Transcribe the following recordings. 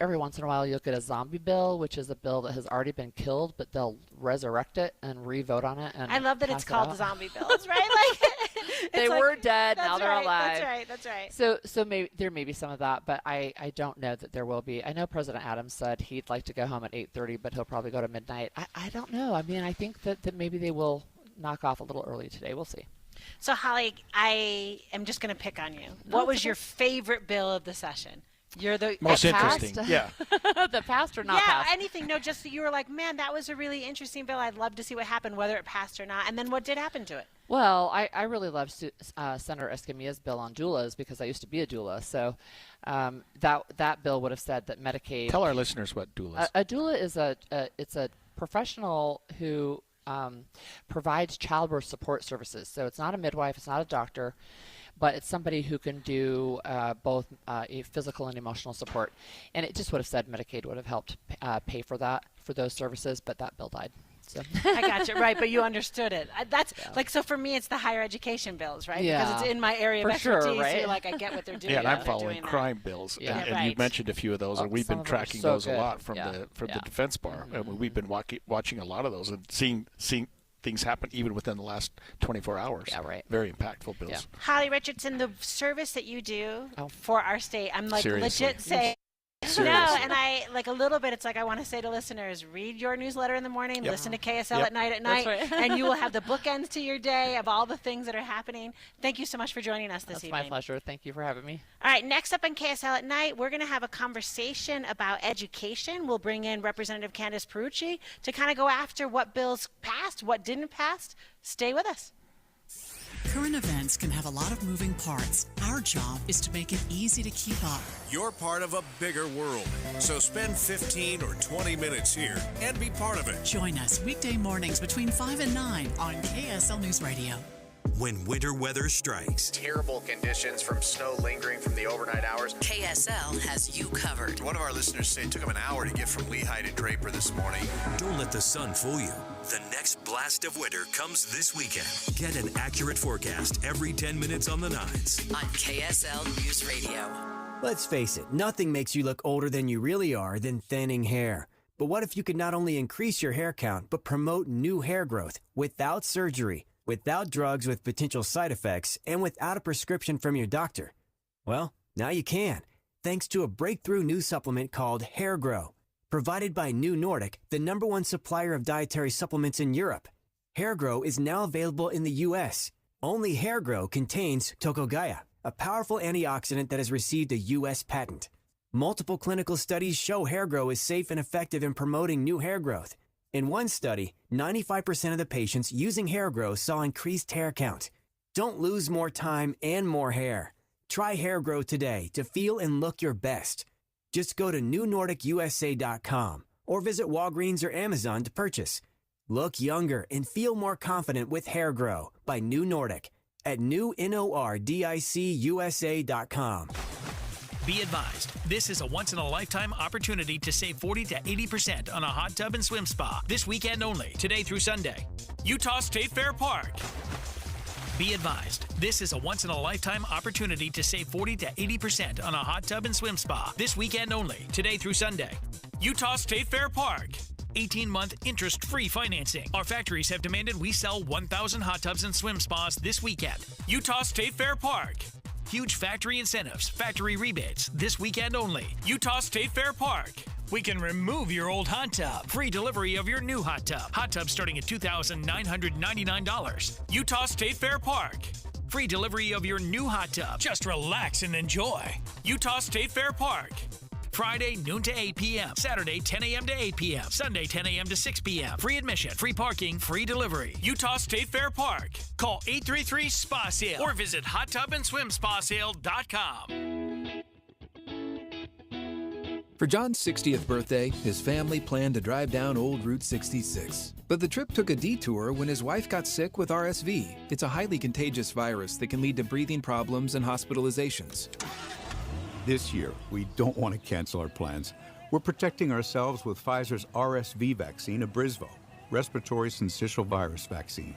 Every once in a while, you'll get a zombie bill, which is a bill that has already been killed, but they'll resurrect it and re-vote on it. And I love that it's pass it called out. the zombie bills, right? Like They were dead, that's now they're right, alive. That's right. So maybe there may be some of that, but I don't know that there will be. I know President Adams said he'd like to go home at 8:30, but he'll probably go to midnight. I don't know. I mean, I think that maybe they will knock off a little early today. We'll see. So, Holly, I am just going to pick on you. What was your favorite bill of the session? You're the most interesting. Yeah. The past or not yeah, passed? anything. No, just you were like, man, that was a really interesting bill. I'd love to see what happened, whether it passed or not. And then what did happen to it? Well, I really love Senator Escamilla's bill on doulas because I used to be a doula. So that bill would have said that Medicaid. Tell our listeners what doula is. A doula is it's a professional who provides childbirth support services. So it's not a midwife, it's not a doctor, but it's somebody who can do both physical and emotional support. And it just would have said Medicaid would have helped pay for those services, but that bill died. So. I got you, right, but you understood it. That's like, so for me, it's the higher education bills, right? Yeah. Because it's in my area of For expertise. sure, right? So you're like, I get what they're doing. Yeah, and I'm they're following doing that. crime bills, Yeah. and Right. you mentioned a few of those, and we've some been of them are tracking so those a good. lot from Yeah. the defense bar. I mean, we've been watching a lot of those and seeing things happen even within the last 24 hours. Yeah, right. Very impactful bills. Yeah. Holly Richardson, the service that you do for our state, I'm like Seriously. legit saying. Seriously. No, and I like a little bit. It's like I want to say to listeners: read your newsletter in the morning, listen to KSL at night, right. and you will have the bookends to your day of all the things that are happening. Thank you so much for joining us this That's evening. my pleasure. Thank you for having me. All right, next up on KSL at night, we're going to have a conversation about education. We'll bring in Representative Candace Perucci to kind of go after what bills passed, what didn't pass. Stay with us. Current events can have a lot of moving parts. Our job is to make it easy to keep up. You're part of a bigger world, so spend 15 or 20 minutes here and be part of it. Join us weekday mornings between 5 and 9 on KSL News Radio. When winter weather strikes, Terrible conditions from snow lingering from the overnight hours. KSL has you covered. one of our listeners said it took him an hour to get from Lehigh to Draper this morning. Don't let the sun fool you. The next blast of winter comes this weekend. Get an accurate forecast every 10 minutes on the 9s. On KSL News Radio. Let's face it, nothing makes you look older than you really are than thinning hair. But what if you could not only increase your hair count, but promote new hair growth without surgery, without drugs with potential side effects, and without a prescription from your doctor? Well, now you can, thanks to a breakthrough new supplement called Hair Grow, provided by New Nordic, the #1 supplier of dietary supplements in Europe. Hair Grow is now available in the U.S. Only Hair Grow contains Tocogaya, a powerful antioxidant that has received a U.S. patent. Multiple clinical studies show Hair Grow is safe and effective in promoting new hair growth. In one study, 95% of the patients using Hair Grow saw increased hair count. Don't lose more time and more hair. Try Hair Grow today to feel and look your best. Just go to newnordicusa.com or visit Walgreens or Amazon to purchase. Look younger and feel more confident with Hair Grow by New Nordic at newnordicusa.com. Be advised, this is a once-in-a-lifetime opportunity to save 40 to 80% on a hot tub and swim spa this weekend only, today through Sunday. Utah State Fair Park. Be advised, this is a once-in-a-lifetime opportunity to save 40 to 80% on a hot tub and swim spa this weekend only, today through Sunday. Utah State Fair Park. 18-month interest-free financing. Our factories have demanded we sell 1,000 hot tubs and swim spas this weekend. Utah State Fair Park. Huge factory incentives, factory rebates, this weekend only. Utah State Fair Park. We can remove your old hot tub. Free delivery of your new hot tub. Hot tub starting at $2,999. Utah State Fair Park. Free delivery of your new hot tub. Just relax and enjoy. Utah State Fair Park. Friday, noon to 8 p.m. Saturday, 10 a.m. to 8 p.m. Sunday, 10 a.m. to 6 p.m. Free admission, free parking, free delivery. Utah State Fair Park. Call 833-SPA-SALE or visit hottubandSwimSpaSale.com. For John's 60th birthday, his family planned to drive down Old Route 66. But the trip took a detour when his wife got sick with RSV. It's a highly contagious virus that can lead to breathing problems and hospitalizations. This year, we don't want to cancel our plans. We're protecting ourselves with Pfizer's RSV vaccine, Abrysvo, respiratory syncytial virus vaccine.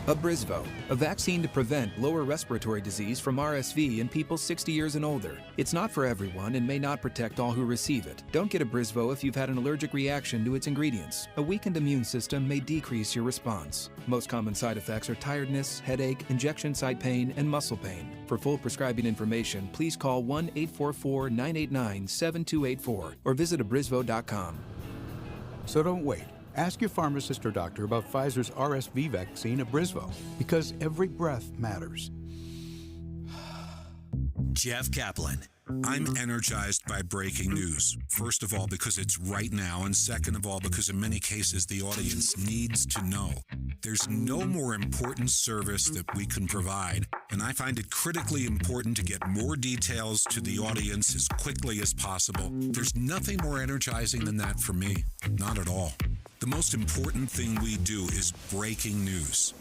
Abrysvo, a vaccine to prevent lower respiratory disease from RSV in people 60 years and older. It's not for everyone and may not protect all who receive it. Don't get Abrysvo if you've had an allergic reaction to its ingredients. A weakened immune system may decrease your response. Most common side effects are tiredness, headache, injection site pain, and muscle pain. For full prescribing information, please call 1-844-989-7284 or visit abrysvo.com. So don't wait. Ask your pharmacist or doctor about Pfizer's RSV vaccine, Abrysvo, because every breath matters. Jeff Kaplan. I'm energized by breaking news. First of all, because it's right now, and second of all, because in many cases the audience needs to know. There's no more important service that we can provide, and I find it critically important to get more details to the audience as quickly as possible. There's nothing more energizing than that for me. Not at all. The most important thing we do is breaking news.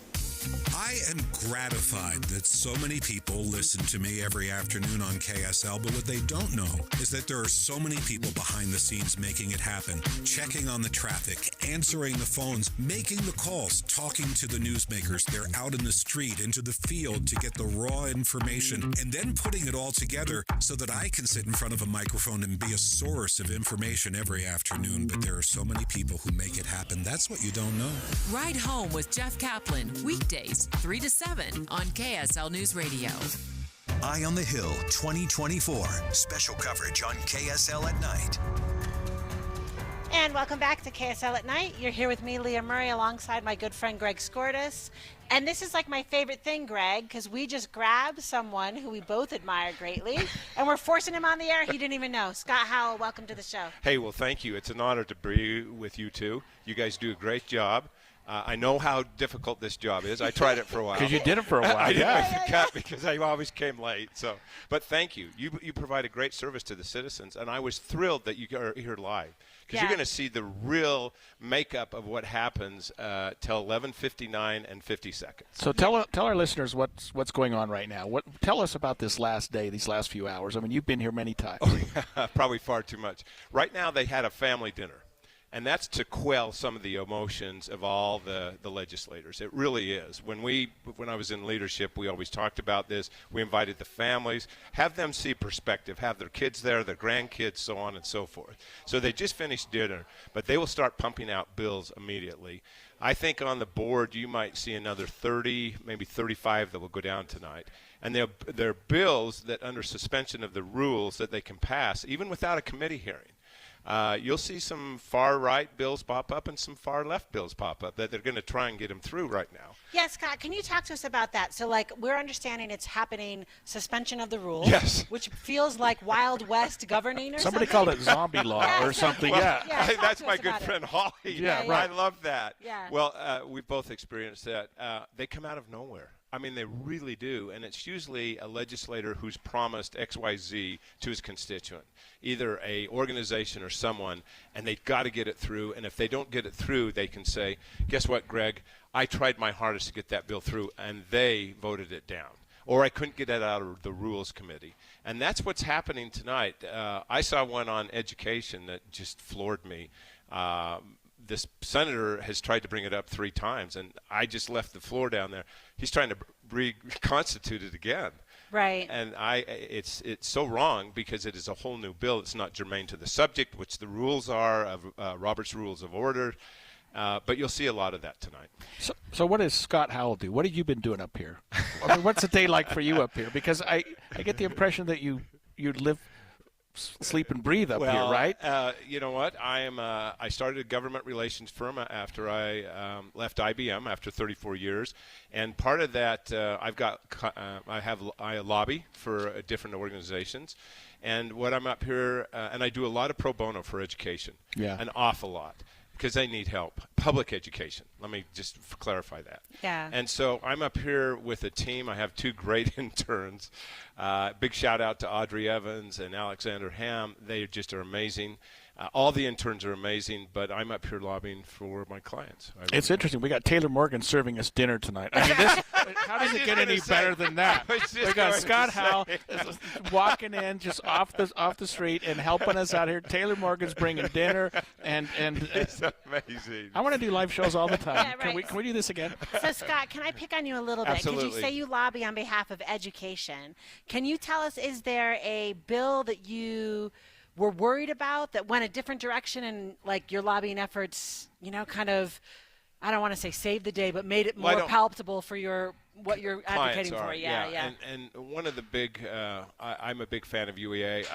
I am gratified that so many people listen to me every afternoon on KSL, but what they don't know is that there are so many people behind the scenes making it happen, checking on the traffic, answering the phones, making the calls, talking to the newsmakers. They're out in the street, into the field to get the raw information, and then putting it all together so that I can sit in front of a microphone and be a source of information every afternoon. But there are so many people who make it happen. That's what you don't know. Ride Home with Jeff Kaplan, weekdays 3 to 7 on KSL News Radio. Eye on the Hill 2024. Special coverage on KSL at night. And welcome back to KSL at Night. You're here with me, Leah Murray, alongside my good friend Greg Skordas. And this is like my favorite thing, Greg, because we just grabbed someone who we both admire greatly, and we're forcing him on the air. He didn't even know. Scott Howell, welcome to the show. Hey, well, thank you. It's an honor to be with you two. You guys do a great job. I know how difficult this job is. I tried it for a while. Because you did it for a while. I didn't make the cut because I always came late. But thank you. You provide a great service to the citizens, and I was thrilled that you are here live because you're going to see the real makeup of what happens till 11:59 and 50 seconds. So tell our listeners what's going on right now. Tell us about this last day, these last few hours. I mean, you've been here many times. Oh, yeah, probably far too much. Right now, they had a family dinner. And that's to quell some of the emotions of all the legislators. It really is. When I was in leadership, we always talked about this. We invited the families, have them see perspective, have their kids there, their grandkids, so on and so forth. So they just finished dinner, but they will start pumping out bills immediately. I think on the board you might see another 30, maybe 35 that will go down tonight. And they're bills that under suspension of the rules that they can pass, even without a committee hearing. You'll see some far-right bills pop up and some far-left bills pop up that they're going to try and get them through right now. Yeah, Scott, can you talk to us about that? So, we're understanding it's happening, suspension of the rules. Yes. Which feels like Wild West governing or Somebody something. called it zombie law or something, well, yeah. That's my good friend Holly. Yeah, right. I love that. Yeah. Well, we've both experienced that. They come out of nowhere. I mean, they really do. And it's usually a legislator who's promised XYZ to his constituent, either a organization or someone, and they've got to get it through. And if they don't get it through, they can say, guess what, Greg? I tried my hardest to get that bill through, and they voted it down. Or I couldn't get it out of the Rules Committee. And that's what's happening tonight. I saw one on education that just floored me. This senator has tried to bring it up 3 times, and I just left the floor down there. He's trying to reconstitute it again. Right. And it's so wrong because it is a whole new bill. It's not germane to the subject, which the rules are of Robert's Rules of Order. But you'll see a lot of that tonight. So what does Scott Howell do? What have you been doing up here? I mean, what's a day like for you up here? Because I get the impression that you live, sleep, and breathe up here, right? You know what? I started a government relations firm after I left IBM after 34 years, and part of that I lobby for different organizations, and what I'm up here and I do a lot of pro bono for education, an awful lot. Because they need help. Public education. Let me just clarify that. Yeah. And so I'm up here with a team. I have 2 great interns. Big shout out to Audrey Evans and Alexander Ham. They just are amazing. All the interns are amazing, but I'm up here lobbying for my clients. It's interesting. We got Taylor Morgan serving us dinner tonight. I mean, how does it get any better than that? We got Scott Howell walking in just off the street and helping us out here. Taylor Morgan's bringing dinner, and it's amazing. I want to do live shows all the time. Yeah, Can we do this again? So, Scott, can I pick on you a little bit? Because you Absolutely. say you lobby on behalf of education. Can you tell us, is there a bill that you were worried about that went a different direction and, like, your lobbying efforts, kind of, I don't want to say saved the day, but made it more palatable for what you're advocating for? Yeah. And one of the big, I'm a big fan of UEA.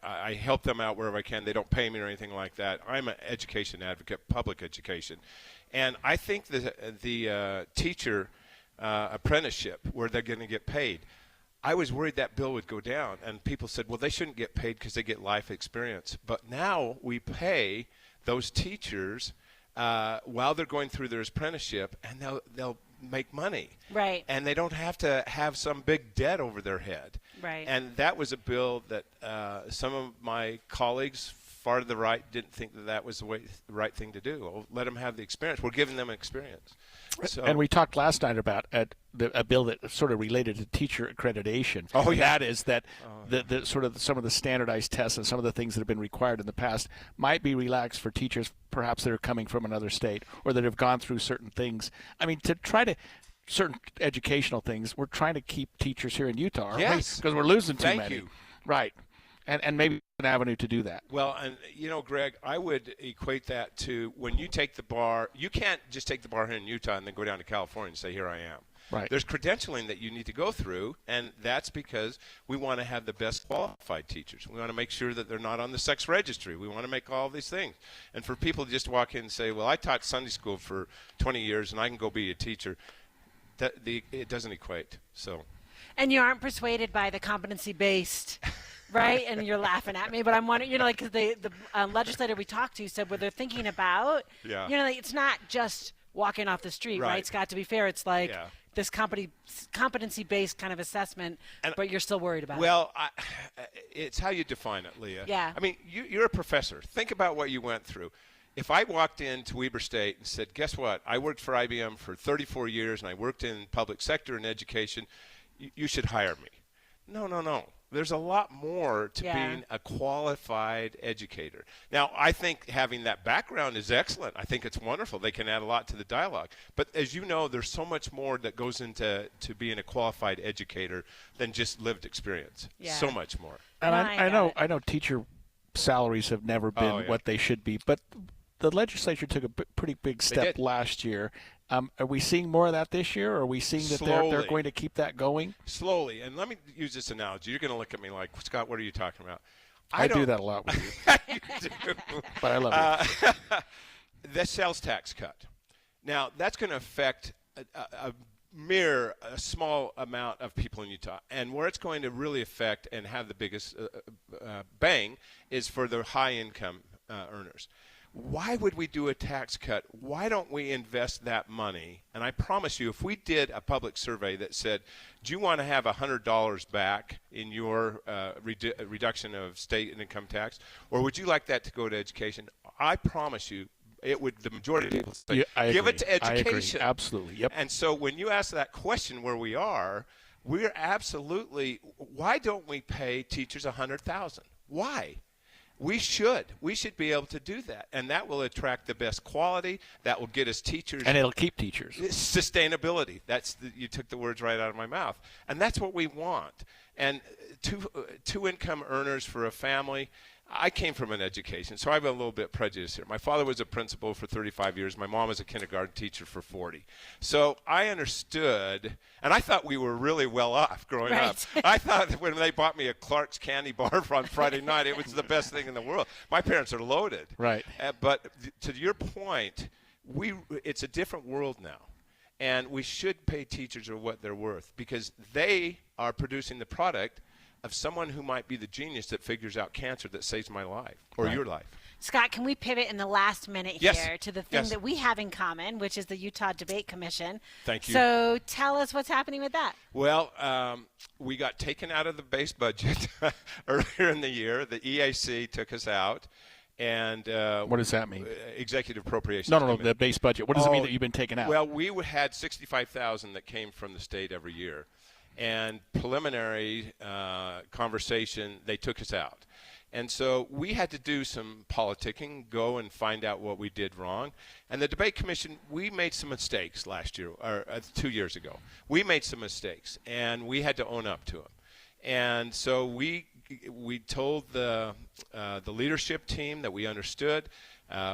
I help them out wherever I can. They don't pay me or anything like that. I'm an education advocate, public education. And I think the teacher apprenticeship, where they're going to get paid, I was worried that bill would go down. And people said, well, they shouldn't get paid because they get life experience. But now we pay those teachers while they're going through their apprenticeship, and they'll make money. Right. And they don't have to have some big debt over their head. Right. And that was a bill that some of my colleagues far to the right didn't think that was the right thing to do. Well, let them have the experience. We're giving them experience. So, and we talked last night about a bill that sort of related to teacher accreditation. Oh, yeah. That is that the sort of some of the standardized tests and some of the things that have been required in the past might be relaxed for teachers perhaps that are coming from another state or that have gone through certain things. I mean, to try to certain educational things, we're trying to keep teachers here in Utah, aren't we? Yes. Because we're losing too many. Thank you. Right. And maybe an avenue to do that. Well, and Greg, I would equate that to when you take the bar. You can't just take the bar here in Utah and then go down to California and say, here I am. Right. There's credentialing that you need to go through, and that's because we want to have the best qualified teachers. We want to make sure that they're not on the sex registry. We want to make all these things. And for people to just walk in and say, well, I taught Sunday school for 20 years and I can go be a teacher, it doesn't equate. So. And you aren't persuaded by the competency-based, right? And you're laughing at me, but I'm wondering, because the legislator we talked to said what they're thinking about, it's not just walking off the street, right, Scott? To be fair, it's like this competency-based kind of assessment, but you're still worried about it. Well, it's how you define it, Leah. Yeah. I mean, you're a professor. Think about what you went through. If I walked into Weber State and said, guess what? I worked for IBM for 34 years, and I worked in public sector and education. You should hire me. No. There's a lot more to being a qualified educator. Now, I think having that background is excellent. I think it's wonderful. They can add a lot to the dialogue. But as you know, there's so much more that goes into being a qualified educator than just lived experience. Yeah. So much more. And I know teacher salaries have never been what they should be, but the legislature took a pretty big step last year. Are we seeing more of that this year? Or are we seeing that they're going to keep that going? Slowly. And let me use this analogy. You're going to look at me like, Scott, what are you talking about? I do that a lot with you. You do. But I love it. The sales tax cut. Now, that's going to affect a small amount of people in Utah. And where it's going to really affect and have the biggest bang is for the high-income earners. Why would we do a tax cut? Why don't we invest that money? And I promise you, if we did a public survey that said, do you want to have $100 back in your reduction of state and income tax, or would you like that to go to education? I promise you, the majority of people say, give it to education. I agree. Absolutely. Yep. And so when you ask that question where we are, we're absolutely, why don't we pay teachers $100,000? Why? We should be able to do that, and that will attract the best quality. That will get us teachers, and it'll keep teachers. Sustainability. You took the words right out of my mouth, and that's what we want. And two income earners for a family. I came from an education, so I have a little bit prejudiced here. My father was a principal for 35 years. My mom was a kindergarten teacher for 40. So I understood, and I thought we were really well off growing up. I thought that when they bought me a Clark's candy bar on Friday night, it was the best thing in the world. My parents are loaded. Right. But to your point, it's a different world now. And we should pay teachers what they're worth because they are producing the product of someone who might be the genius that figures out cancer that saves my life or your life. Scott, can we pivot in the last minute here to the thing that we have in common, which is the Utah Debate Commission? Thank you. So tell us what's happening with that. Well, we got taken out of the base budget earlier in the year. The EAC took us out. And what does that mean? Executive appropriations. No, the base budget. What does it mean that you've been taken out? Well, we had $65,000 that came from the state every year. And preliminary conversation, they took us out. And so we had to do some politicking, go and find out what we did wrong. And the debate commission, we made some mistakes last year, or 2 years ago. We made some mistakes, and we had to own up to them. And so we told the leadership team that we understood.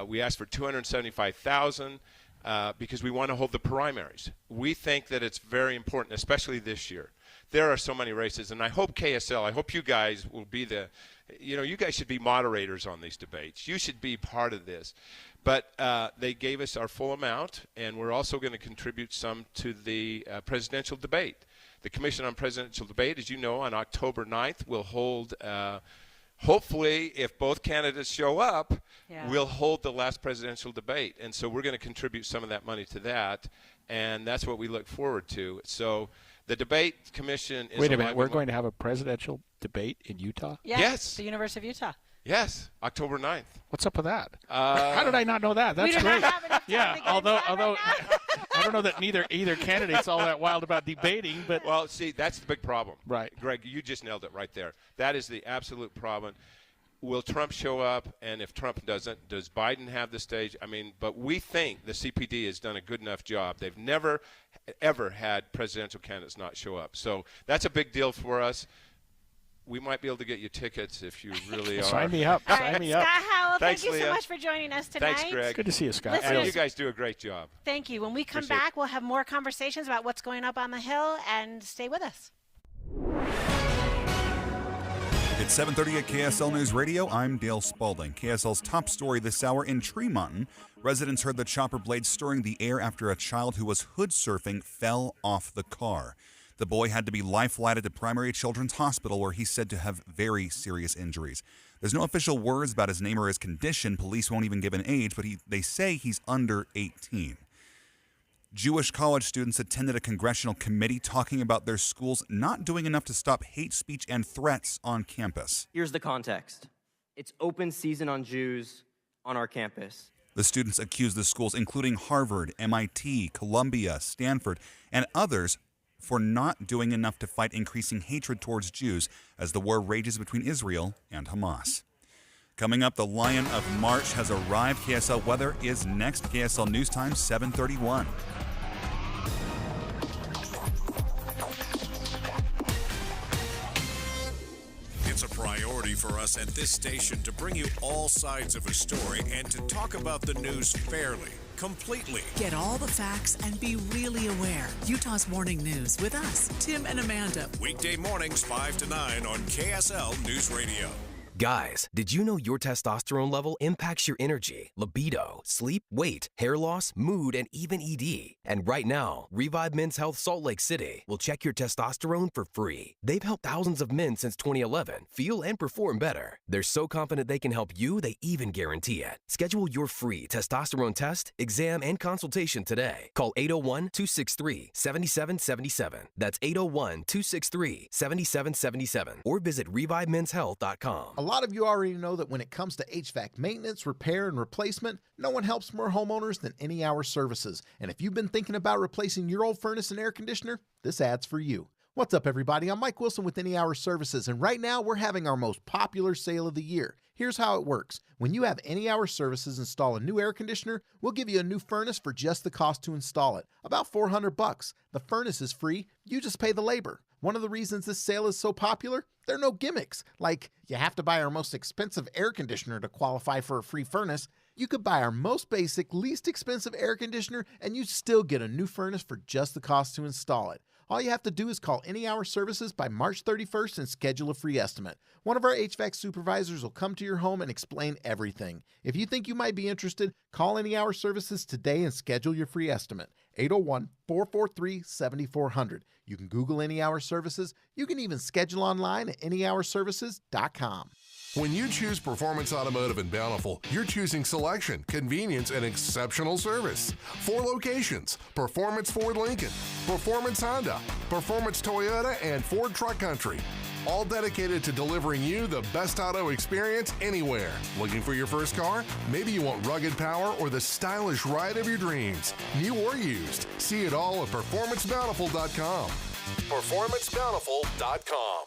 We asked for $275,000 because we want to hold the primaries. We think that it's very important, especially this year. There are so many races, and I hope KSL, I hope you guys will be you guys should be moderators on these debates. You should be part of this. But they gave us our full amount, and we're also going to contribute some to the presidential debate. The Commission on Presidential Debate, as you know, on October 9th, will hold, hopefully, if both candidates show up, we'll hold the last presidential debate. And so we're going to contribute some of that money to that, and that's what we look forward to. So the debate commission is... Wait a minute, we're going to have a presidential debate in Utah? Yes. The University of Utah. Yes, October 9th. What's up with that? How did I not know that? That's great. Yeah, although I don't know that either candidate's all that wild about debating, but well, see, that's the big problem. Right. Greg, you just nailed it right there. That is the absolute problem. Will Trump show up? And if Trump doesn't, does Biden have the stage? I mean, but we think the CPD has done a good enough job. They've never, ever had presidential candidates not show up. So that's a big deal for us. We might be able to get you tickets if you really are. Sign me up. Sign me up. Scott Howell, Thanks, thank you so Leah. much for joining us tonight. Thanks, Greg. Good to see you, Scott. Listeners, And you guys do a great job. Thank you. When we come Appreciate back, we'll have more conversations about what's going up on the Hill, and stay with us. It's 7:30 at KSL News Radio. I'm Dale Spalding. KSL's top story this hour in Tremont. Residents heard the chopper blades stirring the air after a child who was hood surfing fell off the car. The boy had to be life-flighted to Primary Children's Hospital, where he's said to have very serious injuries. There's no official words about his name or his condition. Police won't even give an age, but they say he's under 18. Jewish college students attended a congressional committee talking about their schools not doing enough to stop hate speech and threats on campus. Here's the context. It's open season on Jews on our campus. The students accused the schools, including Harvard, MIT, Columbia, Stanford, and others, for not doing enough to fight increasing hatred towards Jews as the war rages between Israel and Hamas. Coming up, the Lion of March has arrived. KSL weather is next. KSL News Time, 7:31. It's a priority for us at this station to bring you all sides of a story and to talk about the news fairly, completely. Get all the facts and be really aware. Utah's Morning News with us, Tim and Amanda. Weekday mornings 5 to 9 on KSL News Radio. Guys, did you know your testosterone level impacts your energy, libido, sleep, weight, hair loss, mood, and even ED? And right now, Revive Men's Health Salt Lake City will check your testosterone for free. They've helped thousands of men since 2011 feel and perform better. They're so confident they can help you, they even guarantee it. Schedule your free testosterone test, exam, and consultation today. Call 801-263-7777. That's 801-263-7777. Or visit ReviveMen'sHealth.com. A lot of you already know that when it comes to HVAC maintenance, repair, and replacement, no one helps more homeowners than Any Hour Services. And if you've been thinking about replacing your old furnace and air conditioner, this ad's for you. What's up, everybody? I'm Mike Wilson with Any Hour Services, and right now we're having our most popular sale of the year. Here's how it works. When you have Any Hour Services install a new air conditioner, we'll give you a new furnace for just the cost to install it, about $400. The furnace is free, you just pay the labor. One of the reasons this sale is so popular, there are no gimmicks, like you have to buy our most expensive air conditioner to qualify for a free furnace. You could buy our most basic, least expensive air conditioner and you'd still get a new furnace for just the cost to install it. All you have to do is call Any Hour Services by March 31st and schedule a free estimate. One of our HVAC supervisors will come to your home and explain everything. If you think you might be interested, call Any Hour Services today and schedule your free estimate. 801-443-7400. You can Google Any Hour Services. You can even schedule online at anyhourservices.com. When you choose Performance Automotive in Bountiful, you're choosing selection, convenience, and exceptional service. 4 locations: Performance Ford Lincoln, Performance Honda, Performance Toyota, and Ford Truck Country. All dedicated to delivering you the best auto experience anywhere. Looking for your first car? Maybe you want rugged power or the stylish ride of your dreams. New or used. See it all at PerformanceBountiful.com. PerformanceBountiful.com.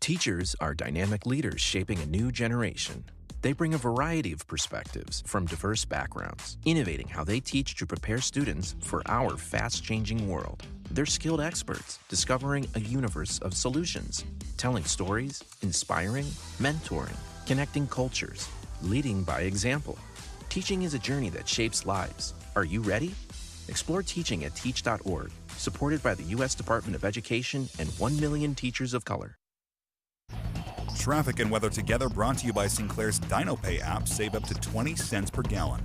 Teachers are dynamic leaders shaping a new generation. They bring a variety of perspectives from diverse backgrounds, innovating how they teach to prepare students for our fast-changing world. They're skilled experts, discovering a universe of solutions, telling stories, inspiring, mentoring, connecting cultures, leading by example. Teaching is a journey that shapes lives. Are you ready? Explore teaching at teach.org, supported by the U.S. Department of Education and 1 million teachers of color. Traffic and weather together brought to you by Sinclair's DinoPay app. Save up to 20 cents per gallon.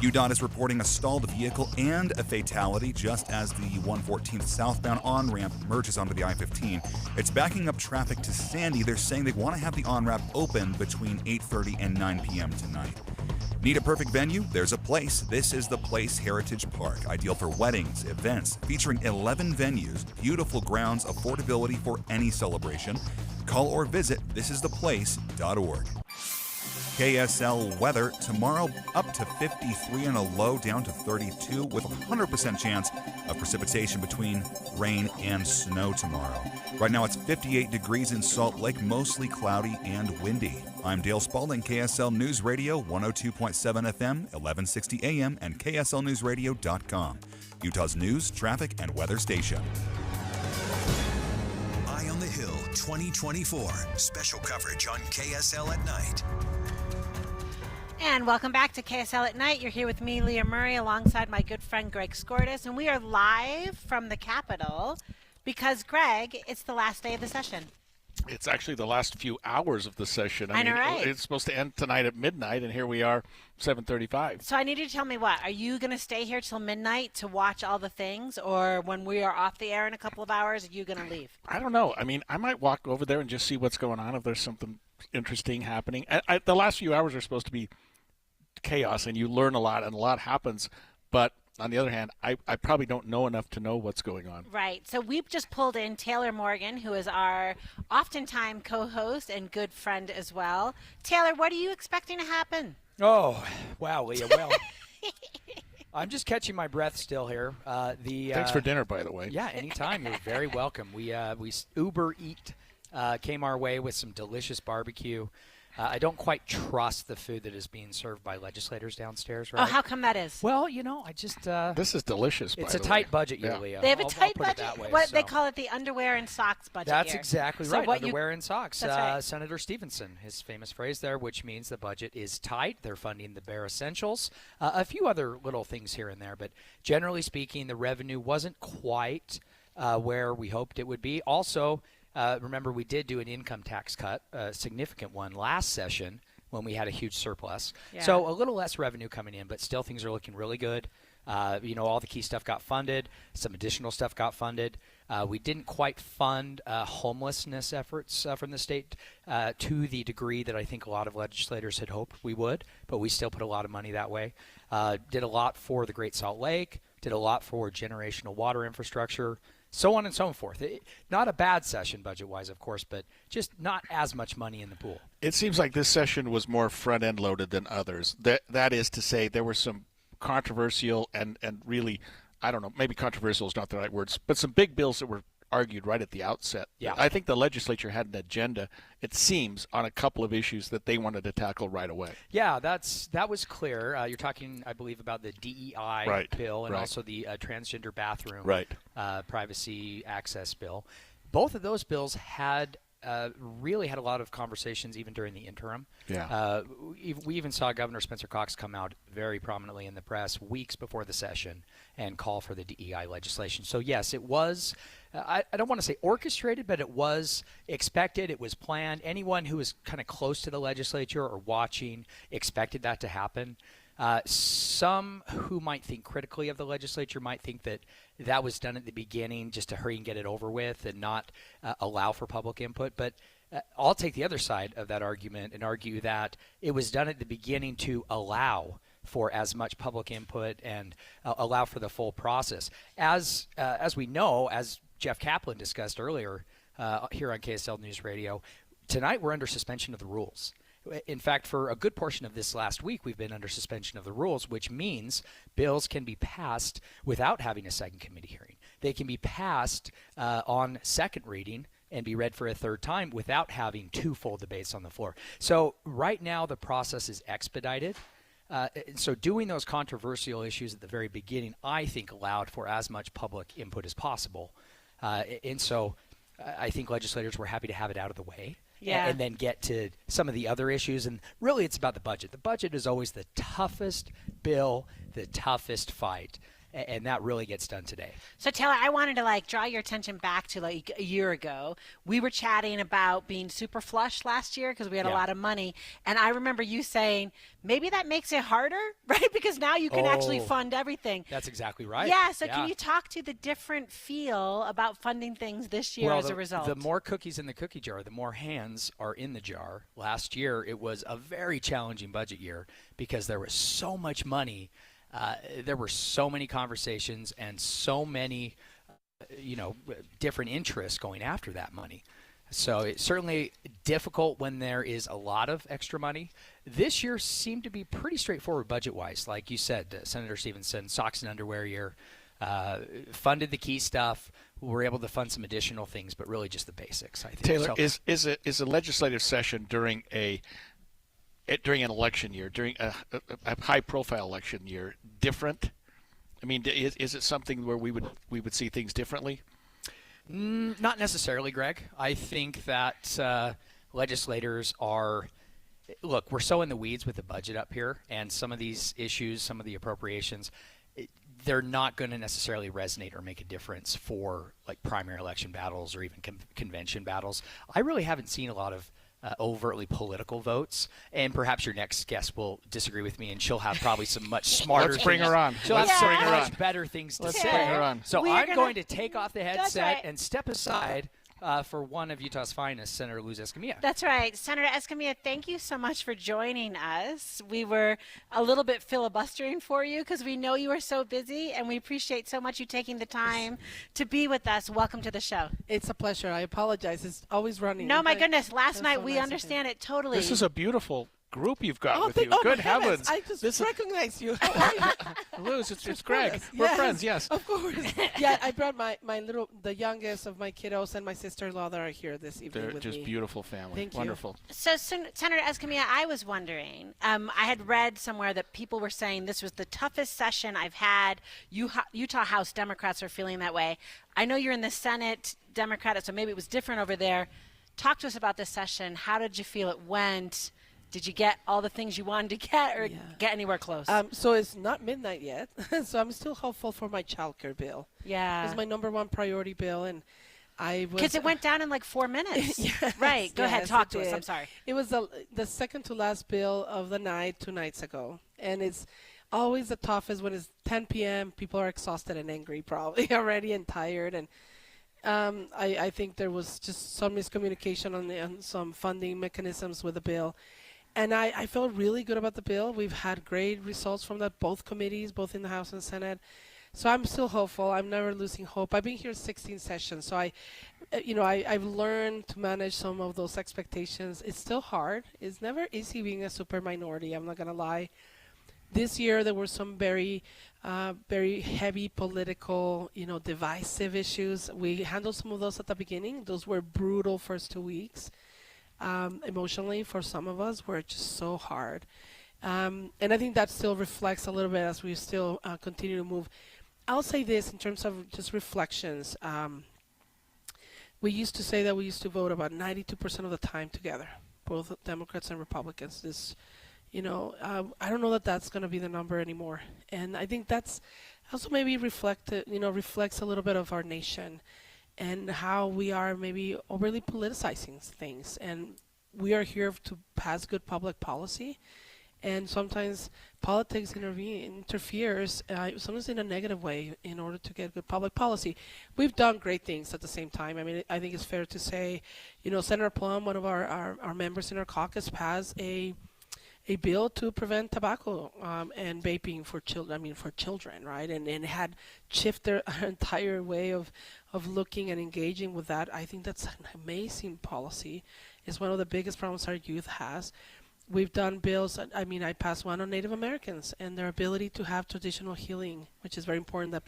UDOT is reporting a stalled vehicle and a fatality just as the 114th southbound on-ramp merges onto the I-15. It's backing up traffic to Sandy. They're saying they want to have the on-ramp open between 8:30 and 9 p.m. tonight. Need a perfect venue? There's a place. This is the Place Heritage Park, ideal for weddings, events, featuring 11 venues, beautiful grounds, affordability for any celebration. Call or visit thisistheplace.org. KSL weather tomorrow, up to 53 and a low down to 32 with a 100% chance of precipitation between rain and snow tomorrow. Right now it's 58 degrees in Salt Lake, mostly cloudy and windy. I'm Dale Spalding, KSL News Radio, 102.7 FM, 1160 AM, and KSLNewsRadio.com. Utah's news, traffic, and weather station. Eye on the Hill 2024. Special coverage on KSL at night. And welcome back to KSL at Night. You're here with me, Leah Murray, alongside my good friend Greg Skordas, and we are live from the Capitol because, Greg, it's the last day of the session. It's actually the last few hours of the session. I know, right? It's supposed to end tonight at midnight, and here we are, 7:35. So I need you to tell me what. Are you going to stay here till midnight to watch all the things, or when we are off the air in a couple of hours, are you going to leave? I don't know. I mean, I might walk over there and just see what's going on, if there's something interesting happening. The last few hours are supposed to be chaos, and you learn a lot, and a lot happens. But on the other hand, I probably don't know enough to know what's going on. Right. So we've just pulled in Taylor Morgan, who is our oftentimes co-host and good friend as well. Taylor, what are you expecting to happen? Oh, wow, Leah. Well, I'm just catching my breath still here. Thanks for dinner, by the way. Yeah, anytime. You're very welcome. We Uber Eat came our way with some delicious barbecue. I don't quite trust the food that is being served by legislators downstairs, right? Oh, how come that is? Well, I just... this is delicious, It's by a the tight way. budget year, Yeah. Leah. They have a I'll tight put it budget. that way, What so. they call it, the underwear and socks budget. That's year. exactly So right. what Underwear and socks. That's right. Senator Stevenson, his famous phrase there, which means the budget is tight. They're funding the bare essentials. A few other little things here and there, but generally speaking, the revenue wasn't quite where we hoped it would be. Also, remember, we did do an income tax cut, a significant one, last session when we had a huge surplus. Yeah. So a little less revenue coming in, but still things are looking really good. All the key stuff got funded. Some additional stuff got funded. We didn't quite fund homelessness efforts from the state to the degree that I think a lot of legislators had hoped we would, but we still put a lot of money that way. Did a lot for the Great Salt Lake, did a lot for generational water infrastructure, so on and so forth. Not a bad session budget-wise, of course, but just not as much money in the pool. It seems like this session was more front-end loaded than others. That is to say, there were some controversial and really, I don't know, maybe controversial is not the right words, but some big bills that were argued right at the outset. Yeah. I think the legislature had an agenda, it seems, on a couple of issues that they wanted to tackle right away. Yeah, that was clear. You're talking, I believe, about the DEI bill and also the transgender bathroom privacy access bill. Both of those bills had really had a lot of conversations even during the interim. Yeah. We even saw Governor Spencer Cox come out very prominently in the press weeks before the session and call for the DEI legislation. So, yes, it was, I don't want to say orchestrated, but it was expected. It was planned. Anyone who was kind of close to the legislature or watching expected that to happen. Some who might think critically of the legislature might think that that was done at the beginning just to hurry and get it over with and not allow for public input. But I'll take the other side of that argument and argue that it was done at the beginning to allow for as much public input and allow for the full process. As we know, as Jeff Kaplan discussed earlier here on KSL News Radio, tonight we're under suspension of the rules. In fact, for a good portion of this last week, we've been under suspension of the rules, which means bills can be passed without having a second committee hearing. They can be passed on second reading and be read for a third time without having two full debates on the floor. So right now the process is expedited. So doing those controversial issues at the very beginning, I think, allowed for as much public input as possible. And so I think legislators were happy to have it out of the way. Yeah. And then get to some of the other issues. And really it's about the budget. The budget is always the toughest bill, the toughest fight. And that really gets done today. So Taylor, I wanted to draw your attention back to a year ago. We were chatting about being super flush last year because we had a lot of money. And I remember you saying, maybe that makes it harder, right? Because now you can actually fund everything. That's exactly right. Yeah, so can you talk to the different feel about funding things this year as a result? The more cookies in the cookie jar, the more hands are in the jar. Last year, it was a very challenging budget year because there was so much money. There were so many conversations and so many, different interests going after that money. So it's certainly difficult when there is a lot of extra money. This year seemed to be pretty straightforward budget-wise. Like you said, Senator Stevenson, socks and underwear year, funded the key stuff. We were able to fund some additional things, but really just the basics, I think. Taylor, is a legislative session during an election year, during a high-profile election year, different? I mean, is it something where we would see things differently? Not necessarily, Greg. I think that legislators are – look, we're so in the weeds with the budget up here, and some of these issues, some of the appropriations, they're not going to necessarily resonate or make a difference for primary election battles or even convention battles. I really haven't seen a lot of overtly political votes, and perhaps your next guest will disagree with me, and she'll have probably some much smarter. Let's bring her on. She'll have some much better things to say. Bring her on. So I'm going to take off the headset and step aside for one of Utah's finest, Senator Luz Escamilla. That's right. Senator Escamilla, thank you so much for joining us. We were a little bit filibustering for you because we know you are so busy, and we appreciate so much you taking the time to be with us. Welcome to the show. It's a pleasure. I apologize. It's always running. No, my goodness. Last night, we understand it totally. This is a beautiful group you've got with you. Good heavens. I just recognize you. How are you? Luz, it's Greg. We're friends, yes. Of course. Yeah, I brought the youngest of my kiddos and my sister-in-law that are here this evening with me. They're just beautiful family. Thank you. Wonderful. So, Senator Escamilla, I was wondering, I had read somewhere that people were saying this was the toughest session I've had. Utah House Democrats are feeling that way. I know you're in the Senate Democratic, so maybe it was different over there. Talk to us about this session. How did you feel it went? Did you get all the things you wanted to get or get anywhere close? So it's not midnight yet, so I'm still hopeful for my childcare bill. Yeah. It's my number one priority bill, and because it went down in 4 minutes. Yes, right. Go ahead. Talk to us. did. I'm sorry. It was the second to last bill of the night 2 nights ago, and it's always the toughest when it's 10 p.m. People are exhausted and angry probably already and tired, and I think there was just some miscommunication on some funding mechanisms with the bill. And I felt really good about the bill. We've had great results from both committees, both in the House and Senate. So I'm still hopeful. I'm never losing hope. I've been here 16 sessions, so I've learned to manage some of those expectations. It's still hard. It's never easy being a super minority. I'm not gonna lie. This year there were some very heavy political, divisive issues. We handled some of those at the beginning. Those were brutal first 2 weeks. Emotionally for some of us were just so hard. And I think that still reflects a little bit as we still continue to move. I'll say this in terms of just reflections. We used to say that we used to vote about 92% of the time together, both Democrats and Republicans. I don't know that that's going to be the number anymore. And I think that's also maybe reflects a little bit of our nation and how we are maybe overly politicizing things. And we are here to pass good public policy. And sometimes politics interferes, sometimes in a negative way, in order to get good public policy. We've done great things at the same time. I mean, I think it's fair to say, Senator Plum, one of our members in our caucus, passed a bill to prevent tobacco and vaping for children, right? And had shifted our entire way of looking and engaging with that. I think that's an amazing policy. It's one of the biggest problems our youth has. We've done bills. I mean, I passed one on Native Americans and their ability to have traditional healing, which is very important. That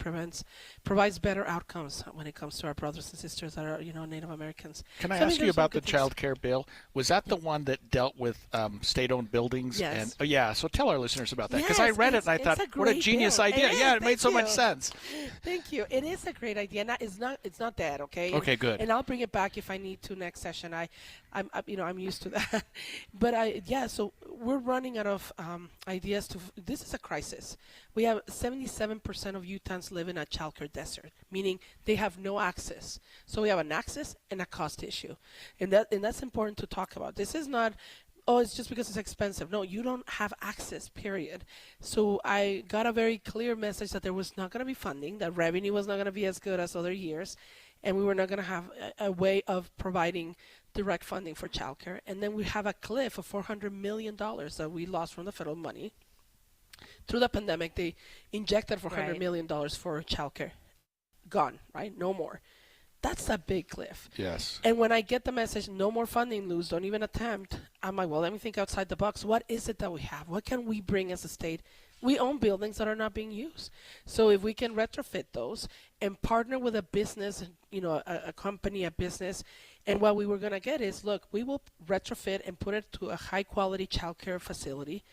provides better outcomes when it comes to our brothers and sisters that are, Native Americans. Can I ask you about the child care bill? Was that the one that dealt with state-owned buildings? Yes. And, so tell our listeners about that, because Yes, I read it and I thought, what a genius idea! It made so much sense. Thank you. It is a great idea. It's not dead. Okay. Okay, good. And I'll bring it back if I need to next session. I'm used to that. But so we're running out of ideas. This is a crisis. We have 77% of Utahns live in a childcare desert, meaning they have no access. So we have an access and a cost issue, and that's important to talk about. This is not, it's just because it's expensive. No, you don't have access, period. So I got a very clear message that there was not going to be funding, that revenue was not going to be as good as other years, and we were not going to have a way of providing direct funding for childcare. And then we have a cliff of $400 million that we lost from the federal money. Through the pandemic, they injected $400 million for childcare. Gone, right? No more. That's a big cliff. Yes. And when I get the message, no more funding, Luz, don't even attempt, I'm like, well, let me think outside the box. What is it that we have? What can we bring as a state? We own buildings that are not being used. So if we can retrofit those and partner with a business, a company, a business, and what we were going to get is, look, we will retrofit and put it to a high-quality childcare facility.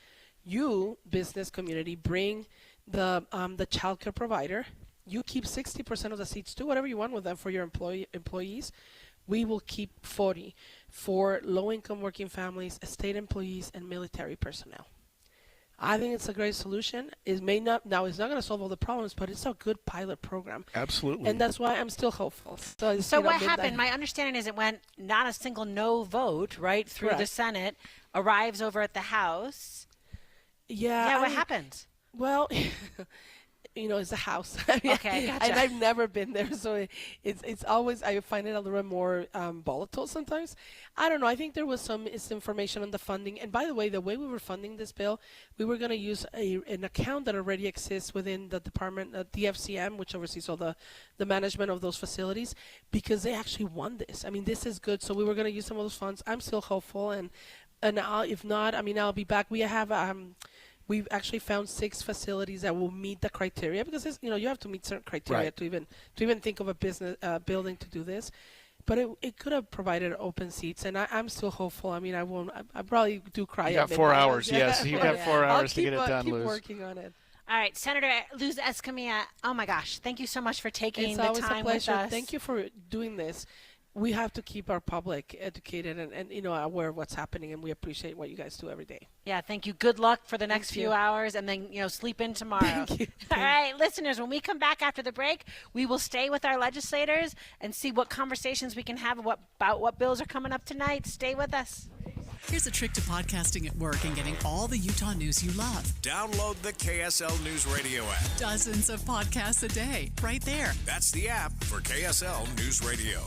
You, business community, bring the childcare provider. You keep 60% of the seats. Do whatever you want with them for your employees. We will keep 40 for low-income working families, state employees, and military personnel. I think it's a great solution. It's not going to solve all the problems, but it's a good pilot program. Absolutely. And that's why I'm still hopeful. So what happened? My understanding is it went not a single no vote, right, through the Senate, arrives over at the House. Yeah. What happened? Well, it's a house. Okay, gotcha. And I've never been there, so it's always, I find it a little bit more volatile sometimes. I don't know. I think there was some misinformation on the funding. And by the way we were funding this bill, we were going to use an account that already exists within the department, DFCM, which oversees all the management of those facilities, because they actually won this. I mean, this is good. So we were going to use some of those funds. I'm still hopeful, and if not, I'll be back. We have we've actually found 6 facilities that will meet the criteria, because you have to meet certain criteria to even think of a business building to do this. But it could have provided open seats, and I'm still hopeful. I probably do cry. You got 4 hours, yes. You've got 4 hours to get it done, Luz. Luz. Keep working on it. All right, Senator Luz Escamilla, oh my gosh, thank you so much for taking It's the always time a pleasure. with us. Thank you for doing this. We have to keep our public educated and aware of what's happening, and we appreciate what you guys do every day. Yeah, thank you. Good luck for the next Thank few you. hours, and then sleep in tomorrow. Thank you. All right, listeners, when we come back after the break, we will stay with our legislators and see what conversations we can have about what bills are coming up tonight. Stay with us. Here's a trick to podcasting at work and getting all the Utah news you love. Download the KSL News Radio app. Dozens of podcasts a day, right there. That's the app for KSL News Radio.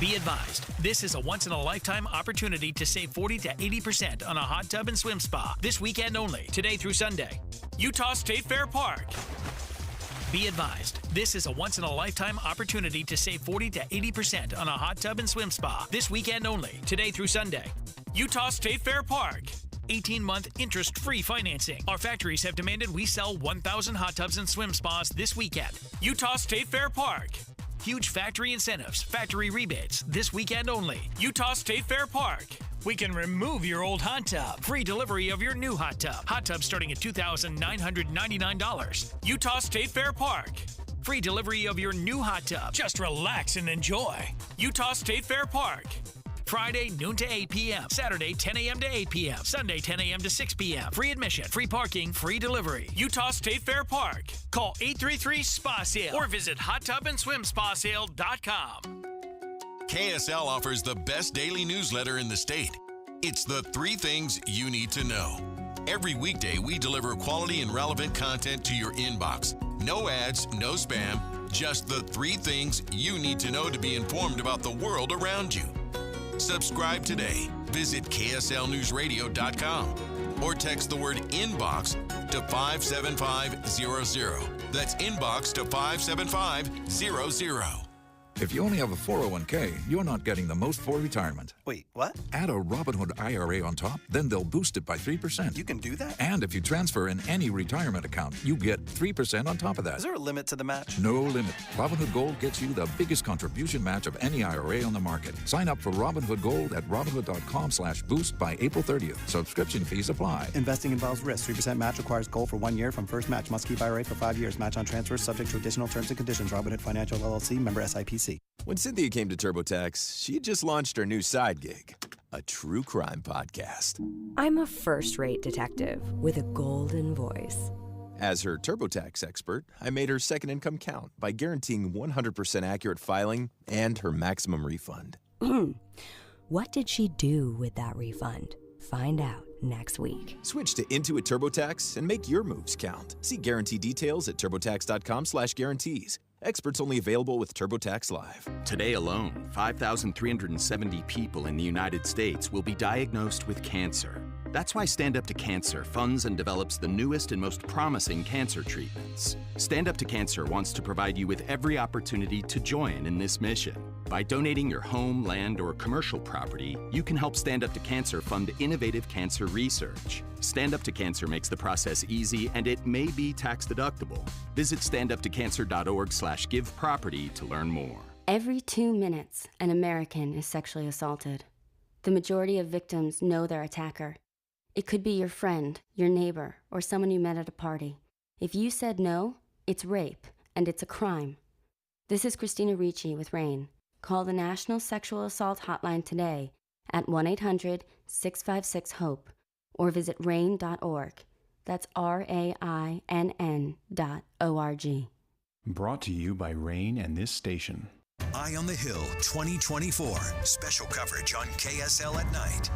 Be advised, this is a once-in-a-lifetime opportunity to save 40 to 80% on a hot tub and swim spa this weekend only, today through Sunday. Utah State Fair Park. Be advised, this is a once-in-a-lifetime opportunity to save 40 to 80% on a hot tub and swim spa this weekend only, today through Sunday. Utah State Fair Park. 18-month interest-free financing. Our factories have demanded we sell 1,000 hot tubs and swim spas this weekend. Utah State Fair Park. Huge factory incentives, factory rebates, this weekend only. Utah State Fair Park. We can remove your old hot tub. Free delivery of your new hot tub. Hot tub starting at $2,999. Utah State Fair Park. Free delivery of your new hot tub. Just relax and enjoy. Utah State Fair Park. Friday, noon to 8 p.m. Saturday, 10 a.m. to 8 p.m. Sunday, 10 a.m. to 6 p.m. Free admission, free parking, free delivery. Utah State Fair Park. Call 833-SPA-SALE or visit hottubandSwimSpaSale.com. KSL offers the best daily newsletter in the state. It's the 3 things you need to know. Every weekday, we deliver quality and relevant content to your inbox. No ads, no spam, just the 3 things you need to know to be informed about the world around you. Subscribe today. Visit KSLNewsRadio.com or text the word inbox to 57500. That's inbox to 57500. If you only have a 401k, you're not getting the most for retirement. Wait, what? Add a Robinhood IRA on top, then they'll boost it by 3%. You can do that? And if you transfer in any retirement account, you get 3% on top of that. Is there a limit to the match? No limit. Robinhood Gold gets you the biggest contribution match of any IRA on the market. Sign up for Robinhood Gold at Robinhood.com/boost by April 30th. Subscription fees apply. Investing involves risk. 3% match requires gold for 1 year from first match. Must keep IRA for 5 years. Match on transfers subject to additional terms and conditions. Robinhood Financial LLC, member SIPC. When Cynthia came to TurboTax, she had just launched her new side gig, a true crime podcast. I'm a first-rate detective with a golden voice. As her TurboTax expert, I made her second income count by guaranteeing 100% accurate filing and her maximum refund. What did she do with that refund? Find out next week. Switch to Intuit TurboTax and make your moves count. See guarantee details at turbotax.com/guarantees. Experts only available with TurboTax Live. Today alone, 5,370 people in the United States will be diagnosed with cancer. That's why Stand Up to Cancer funds and develops the newest and most promising cancer treatments. Stand Up to Cancer wants to provide you with every opportunity to join in this mission. By donating your home, land, or commercial property, you can help Stand Up to Cancer fund innovative cancer research. Stand Up to Cancer makes the process easy, and it may be tax deductible. Visit standuptocancer.org/giveproperty to learn more. Every 2 minutes, an American is sexually assaulted. The majority of victims know their attacker. It could be your friend, your neighbor, or someone you met at a party. If you said no, it's rape, and it's a crime. This is Christina Ricci with RAIN. Call the National Sexual Assault Hotline today at 1-800-656-HOPE or visit RAIN.org. That's RAINN.org. Brought to you by RAIN and this station. Eye on the Hill 2024. Special coverage on KSL at night.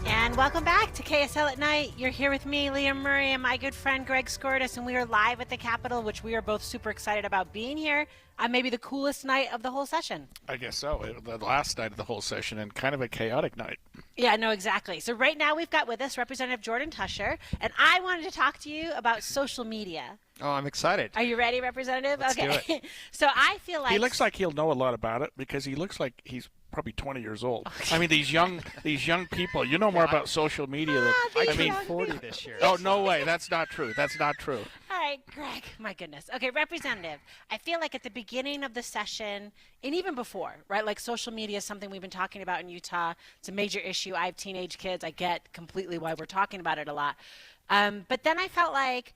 And welcome back to KSL at Night. You're here with me, Leah Murray, and my good friend Greg Skordas, and we are live at the Capitol, which we are both super excited about being here on maybe the coolest night of the whole session. I guess so. The last night of the whole session, and kind of a chaotic night. Yeah, no, exactly. So right now we've got with us Representative Jordan Tusher, and I wanted to talk to you about social media. Oh, I'm excited. Are you ready, Representative? Let's okay. do it. So I feel like He looks like he'll know a lot about it because he looks like he's probably 20 years old. I mean, these young people, you know more about social media than I turned 40 this year. Oh, no way. That's not true. That's not true. All right, Greg, my goodness. Okay, Representative, I feel like at the beginning of the session, and even before, right, like social media is something we've been talking about in Utah. It's a major issue. I have teenage kids. I get completely why we're talking about it a lot. But then I felt like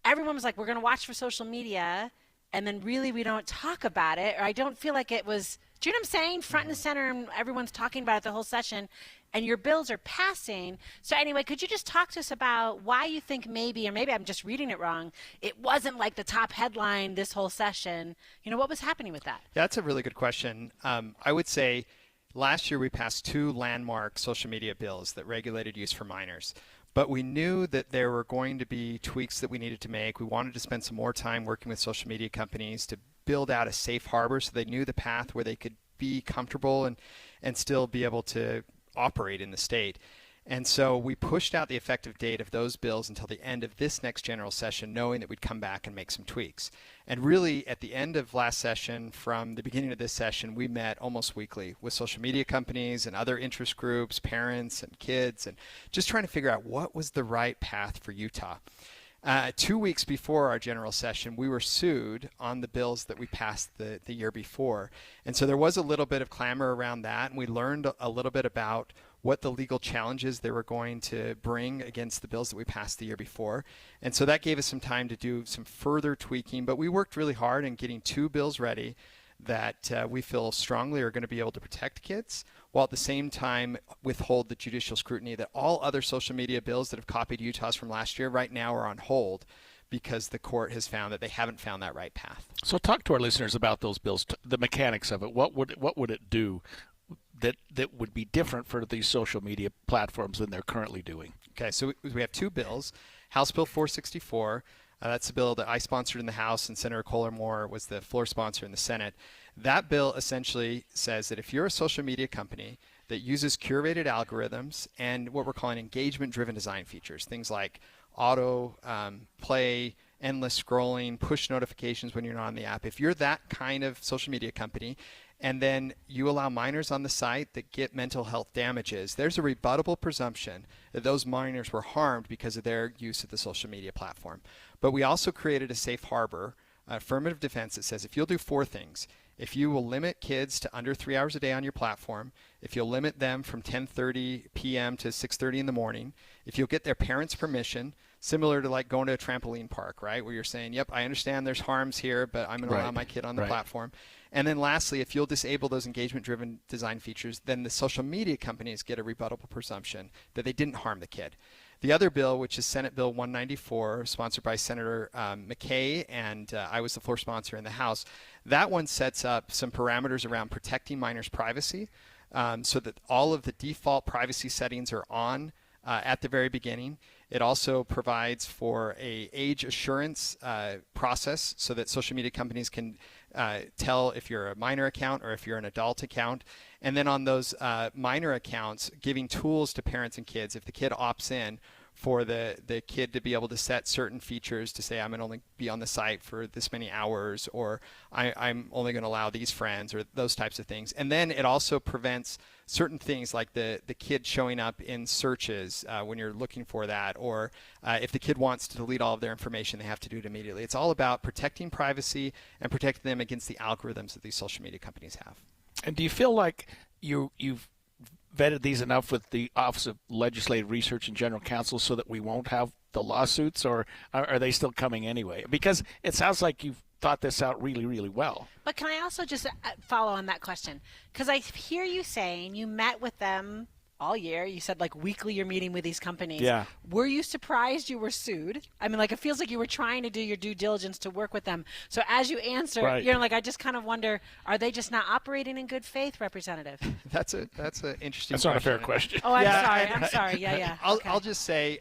everyone was like, we're going to watch for social media, and then really we don't talk about it, or I don't feel like it was, do you know what I'm saying? Front and center, and everyone's talking about it the whole session, and your bills are passing. So anyway, could you just talk to us about why you think maybe, or maybe I'm just reading it wrong, it wasn't like the top headline this whole session. You know, what was happening with that? Yeah, that's a really good question. I would say last year we passed 2 landmark social media bills that regulated use for minors. But we knew that there were going to be tweaks that we needed to make. We wanted to spend some more time working with social media companies to build out a safe harbor so they knew the path where they could be comfortable and still be able to operate in the state. And so we pushed out the effective date of those bills until the end of this next general session, knowing that we'd come back and make some tweaks. And really, at the end of last session, from the beginning of this session, we met almost weekly with social media companies and other interest groups, parents and kids, and just trying to figure out what was the right path for Utah. 2 weeks before our general session, we were sued on the bills that we passed the year before. And so there was a little bit of clamor around that, and we learned a little bit about what the legal challenges they were going to bring against the bills that we passed the year before. And so that gave us some time to do some further tweaking, but we worked really hard in getting 2 bills ready that we feel strongly are going to be able to protect kids, while at the same time withhold the judicial scrutiny that all other social media bills that have copied Utah's from last year right now are on hold because the court has found that they haven't found that right path. So talk to our listeners about those bills, the mechanics of it. What would it do that would be different for these social media platforms than they're currently doing? Okay, so we have 2 bills. House Bill 464, that's a bill that I sponsored in the House, and Senator Kohler Moore was the floor sponsor in the Senate. That bill essentially says that if you're a social media company that uses curated algorithms and what we're calling engagement-driven design features, things like auto play endless scrolling, push notifications when you're not on the app. If you're that kind of social media company, and then you allow minors on the site that get mental health damages, there's a rebuttable presumption that those minors were harmed because of their use of the social media platform. But we also created a safe harbor, affirmative defense that says if you'll do 4 things, if you will limit kids to under 3 hours a day on your platform, if you'll limit them from 10:30 p.m. to 6:30 in the morning, if you'll get their parents' permission, similar to like going to a trampoline park, right, where you're saying, yep, I understand there's harms here, but I'm going to allow my kid on the platform. And then lastly, if you'll disable those engagement-driven design features, then the social media companies get a rebuttable presumption that they didn't harm the kid. The other bill, which is Senate Bill 194, sponsored by Senator McKay, and I was the floor sponsor in the House, that one sets up some parameters around protecting minors' privacy so that all of the default privacy settings are on at the very beginning. It also provides for a age assurance process so that social media companies can tell if you're a minor account or if you're an adult account. And then on those minor accounts, giving tools to parents and kids. If the kid opts in, for the kid to be able to set certain features to say, I'm going to only be on the site for this many hours, or I'm only going to allow these friends, or those types of things. And then it also prevents certain things like the kid showing up in searches when you're looking for that, or if the kid wants to delete all of their information, they have to do it immediately. It's all about protecting privacy and protecting them against the algorithms that these social media companies have. And do you feel like you've vetted these enough with the Office of Legislative Research and General Counsel so that we won't have the lawsuits, or are they still coming anyway? Because it sounds like you've thought this out really, really well. But can I also just follow on that question? Because I hear you saying you met with them all year. You said like weekly you're meeting with these companies. Yeah. Were you surprised you were sued? I mean, like, it feels like you were trying to do your due diligence to work with them. So as you answer, you're like, I just kind of wonder, are they just not operating in good faith, Representative? That's an interesting question. That's not a fair question. Oh, I'm sorry. Yeah. I'll just say,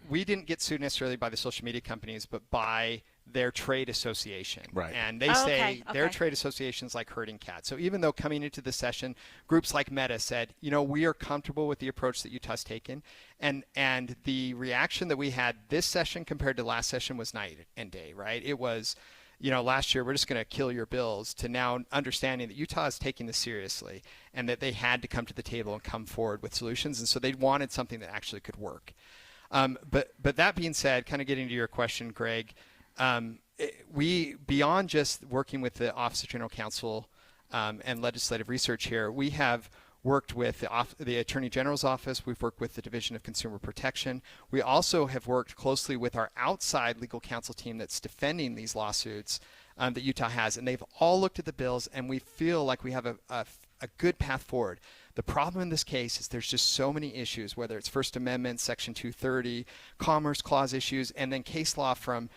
we didn't get sued necessarily by the social media companies, but by their trade association. Right. And they say their trade associations like herding cats. So even though coming into the session, groups like Meta said, we are comfortable with the approach that Utah's taken. And the reaction that we had this session compared to last session was night and day, right? It was, last year we're just going to kill your bills, to now understanding that Utah is taking this seriously and that they had to come to the table and come forward with solutions. And so they wanted something that actually could work. But that being said, kind of getting to your question, Greg, we, beyond just working with the Office of General Counsel and legislative research here, we have worked with the Attorney General's office. We've worked with the Division of Consumer Protection. We also have worked closely with our outside legal counsel team that's defending these lawsuits that Utah has. And they've all looked at the bills, and we feel like we have a good path forward. The problem in this case is there's just so many issues, whether it's First Amendment, Section 230, Commerce Clause issues, and then case law from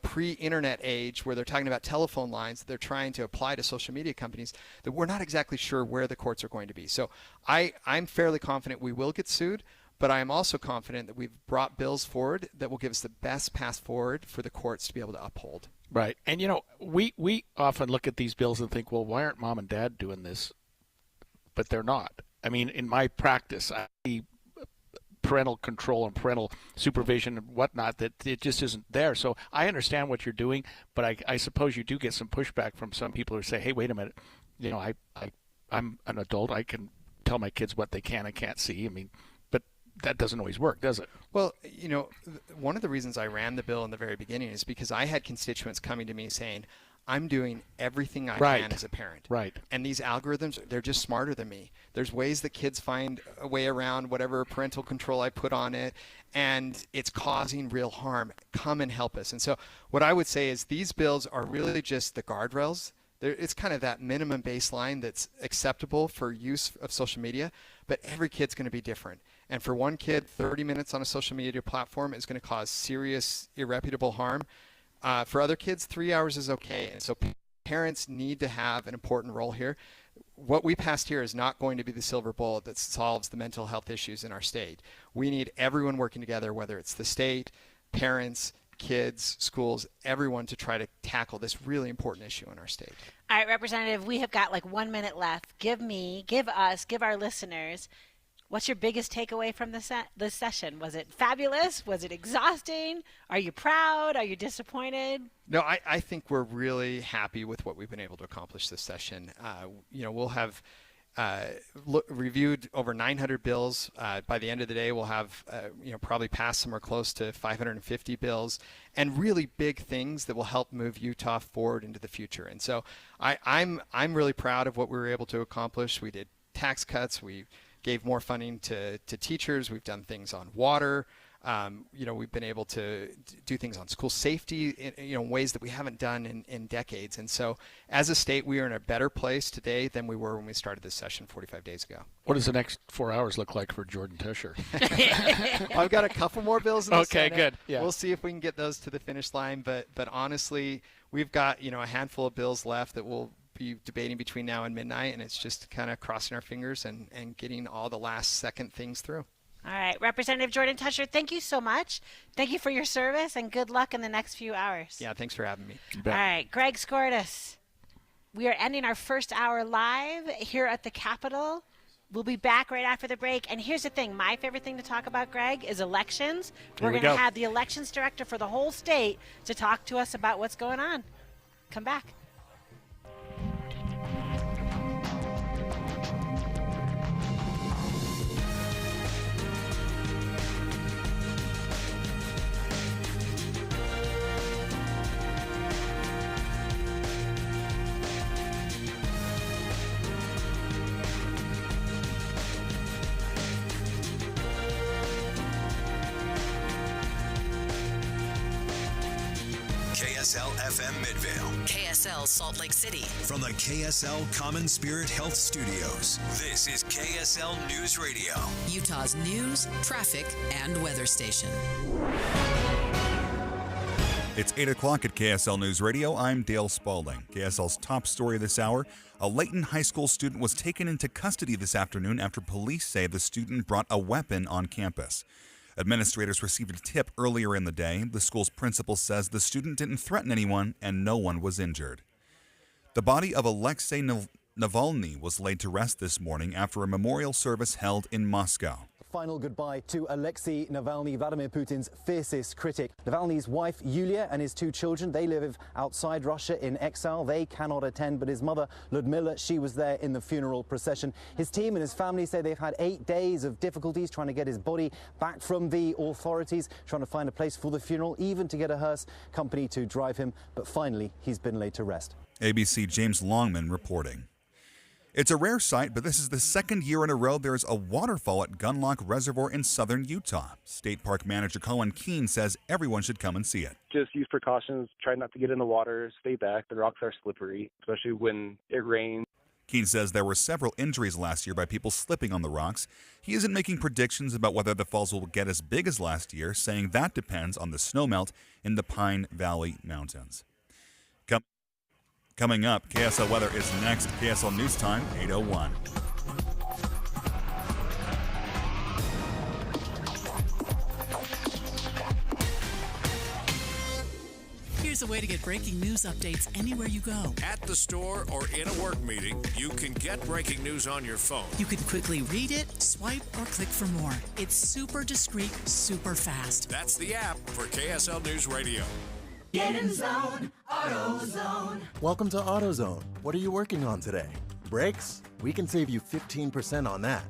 pre-internet age, where they're talking about telephone lines that they're trying to apply to social media companies, that we're not exactly sure where the courts are going to be. So I'm fairly confident we will get sued, but I am also confident that we've brought bills forward that will give us the best path forward for the courts to be able to uphold. Right. And, we often look at these bills and think, well, why aren't mom and dad doing this? But they're not. I mean, in my practice, I see parental control and parental supervision and whatnot that it just isn't there. So I understand what you're doing, but I suppose you do get some pushback from some people who say, hey, wait a minute, I'm an adult. I can tell my kids what they can and can't see. I mean, but that doesn't always work, does it? Well, one of the reasons I ran the bill in the very beginning is because I had constituents coming to me saying, I'm doing everything I can as a parent. Right. And these algorithms, they're just smarter than me. There's ways that kids find a way around whatever parental control I put on it, and it's causing real harm. Come and help us. And so what I would say is these bills are really just the guardrails. It's kind of that minimum baseline that's acceptable for use of social media, but every kid's going to be different. And for one kid, 30 minutes on a social media platform is going to cause serious, irreparable harm. For other kids, 3 hours is okay. And so parents need to have an important role here. What we passed here is not going to be the silver bullet that solves the mental health issues in our state. We need everyone working together, whether it's the state, parents, kids, schools, everyone, to try to tackle this really important issue in our state. All right, Representative, we have got like 1 minute left. Give our listeners What's your biggest takeaway from this session? Was it fabulous? Was it exhausting? Are you proud? Are you disappointed? No, I think we're really happy with what we've been able to accomplish this session. We'll have reviewed over 900 bills. By the end of the day, we'll have probably passed somewhere close to 550 bills, and really big things that will help move Utah forward into the future. And so I'm really proud of what we were able to accomplish. We did tax cuts. We gave more funding to teachers. We've done things on water. We've been able to do things on school safety in ways that we haven't done in decades. And so as a state, we are in a better place today than we were when we started this session 45 days ago. What does the next 4 hours look like for Jordan Tischer? I've got a couple more bills in the Senate. Good. Yeah. We'll see if we can get those to the finish line. But honestly, we've got a handful of bills left that we'll be debating between now and midnight, and it's just kind of crossing our fingers and getting all the last second things through. All right, Representative Jordan Tischer, thank you so much. Thank you for your service, and good luck in the next few hours. Yeah, thanks for having me. All right, Greg Skordas, we are ending our first hour live here at the Capitol. We'll be back right after the break. And here's the thing. My favorite thing to talk about, Greg, is elections. We're going to have the elections director for the whole state to talk to us about what's going on. Come back. KSL FM Midvale. KSL Salt Lake City. From the KSL Common Spirit Health Studios, this is KSL News Radio. Utah's news, traffic, and weather station. It's 8 o'clock at KSL News Radio. I'm Dale Spalding. KSL's top story this hour. A Layton High School student was taken into custody this afternoon after police say the student brought a weapon on campus. Administrators received a tip earlier in the day. The school's principal says the student didn't threaten anyone and no one was injured. The body of Alexei Navalny was laid to rest this morning after a memorial service held in Moscow. Final goodbye to Alexei Navalny, Vladimir Putin's fiercest critic. Navalny's wife, Yulia, and his 2 children, they live outside Russia in exile. They cannot attend, but his mother, Ludmila, she was there in the funeral procession. His team and his family say they've had 8 days of difficulties trying to get his body back from the authorities, trying to find a place for the funeral, even to get a hearse company to drive him. But finally, he's been laid to rest. ABC James Longman reporting. It's a rare sight, but this is the second year in a row there's a waterfall at Gunlock Reservoir in southern Utah. State Park Manager Cohen Keene says everyone should come and see it. Just use precautions, try not to get in the water, stay back. The rocks are slippery, especially when it rains. Keene says there were several injuries last year by people slipping on the rocks. He isn't making predictions about whether the falls will get as big as last year, saying that depends on the snowmelt in the Pine Valley Mountains. Coming up, KSL weather is next. KSL News Time, 8:01. Here's a way to get breaking news updates anywhere you go. At the store or in a work meeting, you can get breaking news on your phone. You can quickly read it, swipe, or click for more. It's super discreet, super fast. That's the app for KSL News Radio. Get in zone, AutoZone. Welcome to AutoZone. What are you working on today? Brakes? We can save you 15% on that.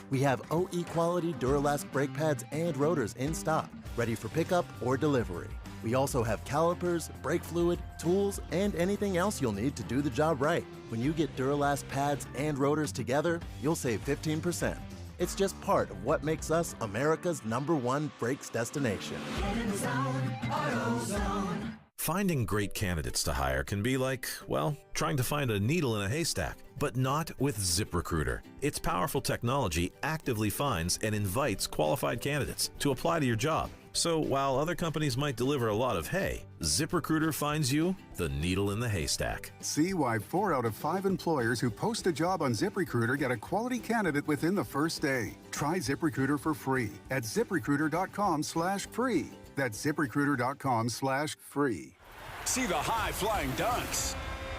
We have OE quality Duralast brake pads and rotors in stock, ready for pickup or delivery. We also have calipers, brake fluid, tools, and anything else you'll need to do the job right. When you get Duralast pads and rotors together, you'll save 15%. It's just part of what makes us America's #1 brakes destination. Get in zone, AutoZone. Finding great candidates to hire can be like, well, trying to find a needle in a haystack, but not with ZipRecruiter. Its powerful technology actively finds and invites qualified candidates to apply to your job. So while other companies might deliver a lot of hay, ZipRecruiter finds you the needle in the haystack. See why 4 out of 5 employers who post a job on ZipRecruiter get a quality candidate within the first day. Try ZipRecruiter for free at ZipRecruiter.com/free. That's ZipRecruiter.com/free. See the high-flying dunks,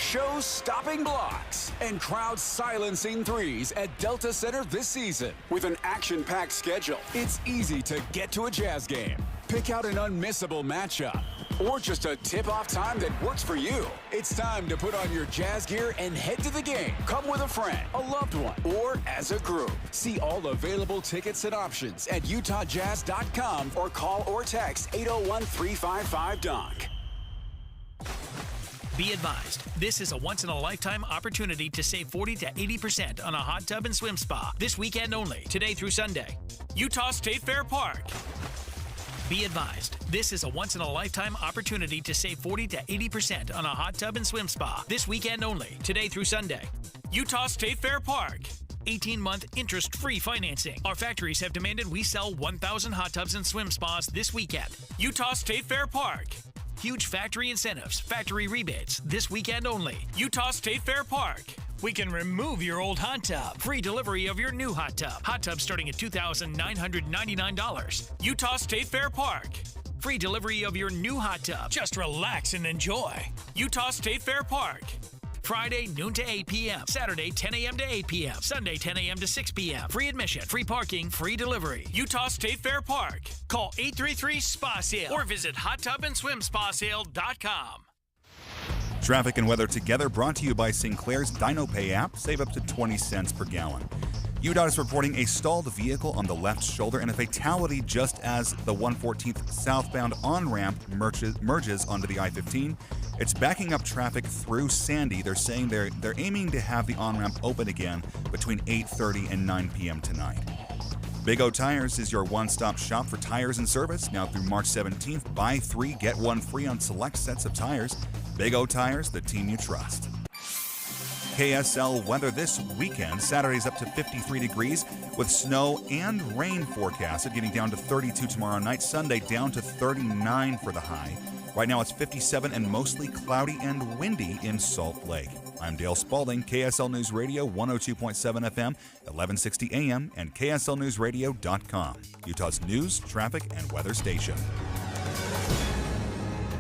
show-stopping blocks and crowd-silencing threes at Delta Center this season. With an action-packed schedule, it's easy to get to a Jazz game. Pick out an unmissable matchup or just a tip-off time that works for you. It's time to put on your Jazz gear and head to the game. Come with a friend, a loved one, or as a group. See all available tickets and options at UtahJazz.com or call or text 801-355-DUNK. Be advised, this is a once-in-a-lifetime opportunity to save 40 to 80% on a hot tub and swim spa this weekend only, today through Sunday. Utah State Fair Park. Be advised, this is a once-in-a-lifetime opportunity to save 40 to 80% on a hot tub and swim spa this weekend only, today through Sunday. Utah State Fair Park. 18-month interest-free financing. Our factories have demanded we sell 1,000 hot tubs and swim spas this weekend. Utah State Fair Park. Huge factory incentives, factory rebates, this weekend only. Utah State Fair Park. We can remove your old hot tub. Free delivery of your new hot tub. Hot tub starting at $2,999. Utah State Fair Park. Free delivery of your new hot tub. Just relax and enjoy. Utah State Fair Park. Friday, noon to 8 p.m. Saturday, 10 a.m. to 8 p.m. Sunday, 10 a.m. to 6 p.m. Free admission, free parking, free delivery. Utah State Fair Park. Call 833-SPA-SALE or visit hottubandSwimSpaSale.com. Traffic and weather together brought to you by Sinclair's DinoPay app. Save up to 20 cents per gallon. UDOT is reporting a stalled vehicle on the left shoulder and a fatality just as the 114th southbound on-ramp merges onto the I-15. It's backing up traffic through Sandy. They're saying they're aiming to have the on-ramp open again between 8:30 and 9 p.m. tonight. Big O Tires is your one-stop shop for tires and service. Now through March 17th, buy 3, get 1 free on select sets of tires. Big O Tires, the team you trust. KSL weather this weekend. Saturday's up to 53 degrees with snow and rain forecasted, getting down to 32 tomorrow night. Sunday down to 39 for the high. Right now it's 57 and mostly cloudy and windy in Salt Lake. I'm Dale Spalding, KSL News Radio, 102.7 FM, 1160 AM, and KSLNewsRadio.com, Utah's news, traffic, and weather station.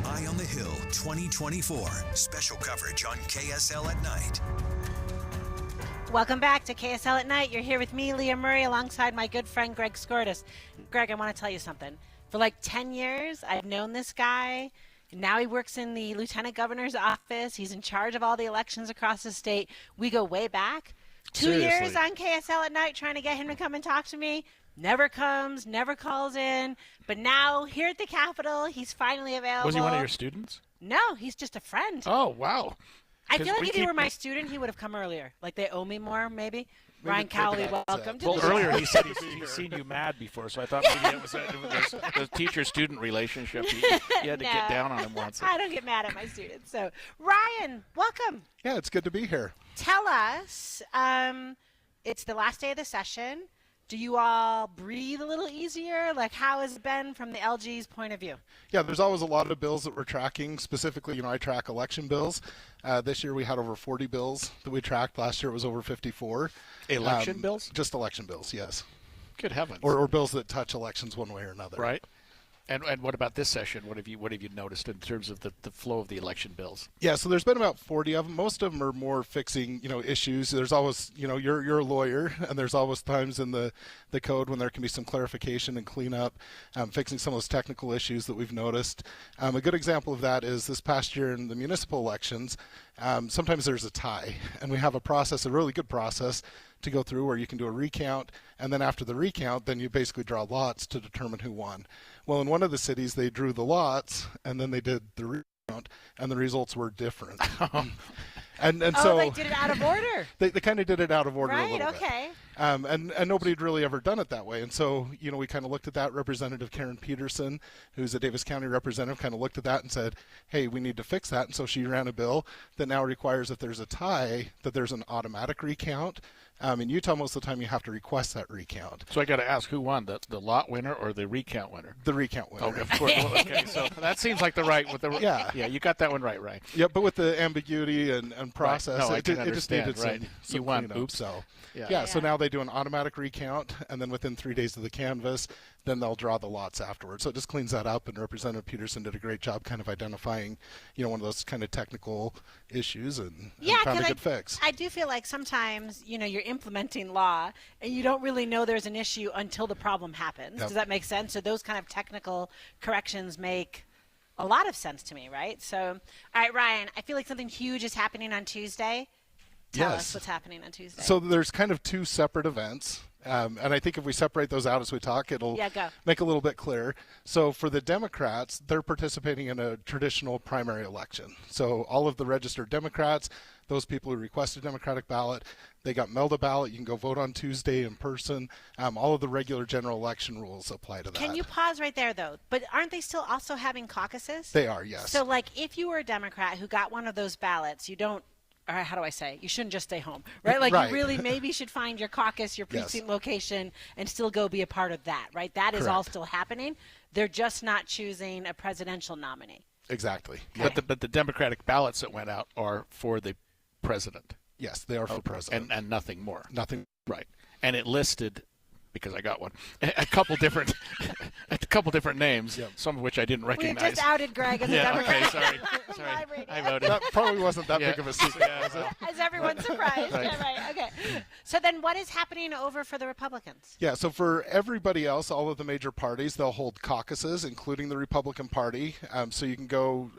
Eye on the Hill 2024. Special coverage on KSL at night. Welcome back to KSL at Night. You're here with me, Leah Murray, alongside my good friend Greg Skordas. Greg, I want to tell you something. For like 10 years, I've known this guy. Now he works in the lieutenant governor's office. He's in charge of all the elections across the state. We go way back. 2 years on KSL at Night trying to get him to come and talk to me. Never comes, never calls in. But now here at the Capitol, he's finally available. Was he one of your students? No, he's just a friend. Oh, wow. I feel like if he were my student, he would have come earlier. Like they owe me more, maybe. Ryan Cowley, welcome to the show. Earlier he said he's seen you mad before, so I thought maybe it was the teacher-student relationship. You had to get down on him once. I don't get mad at my students. So, Ryan, welcome. Yeah, it's good to be here. Tell us, it's the last day of the session. Do you all breathe a little easier? Like, how has it been from the LG's point of view? Yeah, there's always a lot of bills that we're tracking. Specifically, I track election bills. This year we had over 40 bills that we tracked. Last year it was over 54. Election bills? Just election bills, yes. Good heavens. Or bills that touch elections one way or another. Right. And what about this session? What have you noticed in terms of the flow of the election bills? Yeah, so there's been about 40 of them. Most of them are more fixing, issues. There's always, you're a lawyer, and there's always times in the code when there can be some clarification and cleanup, fixing some of those technical issues that we've noticed. A good example of that is this past year in the municipal elections, sometimes there's a tie, and we have a really good process to go through where you can do a recount, and then after the recount, then you basically draw lots to determine who won. Well, in one of the cities, they drew the lots, and then they did the recount, and the results were different. So they did it out of order. They kind of did it out of order a little bit. Okay. And nobody had really ever done it that way. And so, we kind of looked at that. Representative Karen Peterson, who's a Davis County representative, kind of looked at that and said, hey, we need to fix that. And so she ran a bill that now requires if there's a tie, that there's an automatic recount. In Utah, most of the time, you have to request that recount. So I got to ask, who won, the lot winner or the recount winner? The recount winner. Okay, of course. Well, okay, so that seems like the right. Yeah, you got that one right. Yeah, but with the ambiguity and and process. Right. No, I can It just needed understand. some You want cleanup. oops. So Yeah. so now they do an automatic recount, and then within 3 days of the canvass, then they'll draw the lots afterwards. So it just cleans that up, and Representative Peterson did a great job kind of identifying, one of those kind of technical issues and found a good fix. I do feel like sometimes, you're implementing law and you don't really know there's an issue until the problem happens. Yep. Does that make sense? So those kind of technical corrections make a lot of sense to me, right? So, all right, Ryan, I feel like something huge is happening on Tuesday. Tell us what's happening on Tuesday. So there's kind of two separate events. And I think if we separate those out as we talk, it'll make a little bit clearer. So for the Democrats, they're participating in a traditional primary election. So all of the registered Democrats, those people who requested Democratic ballot, they got mailed a ballot. You can go vote on Tuesday in person. All of the regular general election rules apply to that. Can you pause right there, though? But aren't they still also having caucuses? They are, yes. So, like, if you were a Democrat who got one of those ballots, you don't, or how do I say? You shouldn't just stay home, right? Like, you really maybe should find your caucus, your precinct location, and still go be a part of that, right? That is all still happening. They're just not choosing a presidential nominee. Exactly. Okay. But the Democratic ballots that went out are for the president. Yes, they are for president. And nothing more. Nothing. Right. And it listed, because I got one, a couple different names, some of which I didn't recognize. We just outed Greg as a Democrat. Okay, sorry. I voted. That probably wasn't that big of a secret, was it? Is everyone surprised? Right. Yeah, right. Okay. So then what is happening over for the Republicans? Yeah, so for everybody else, all of the major parties, they'll hold caucuses, including the Republican Party. So you can go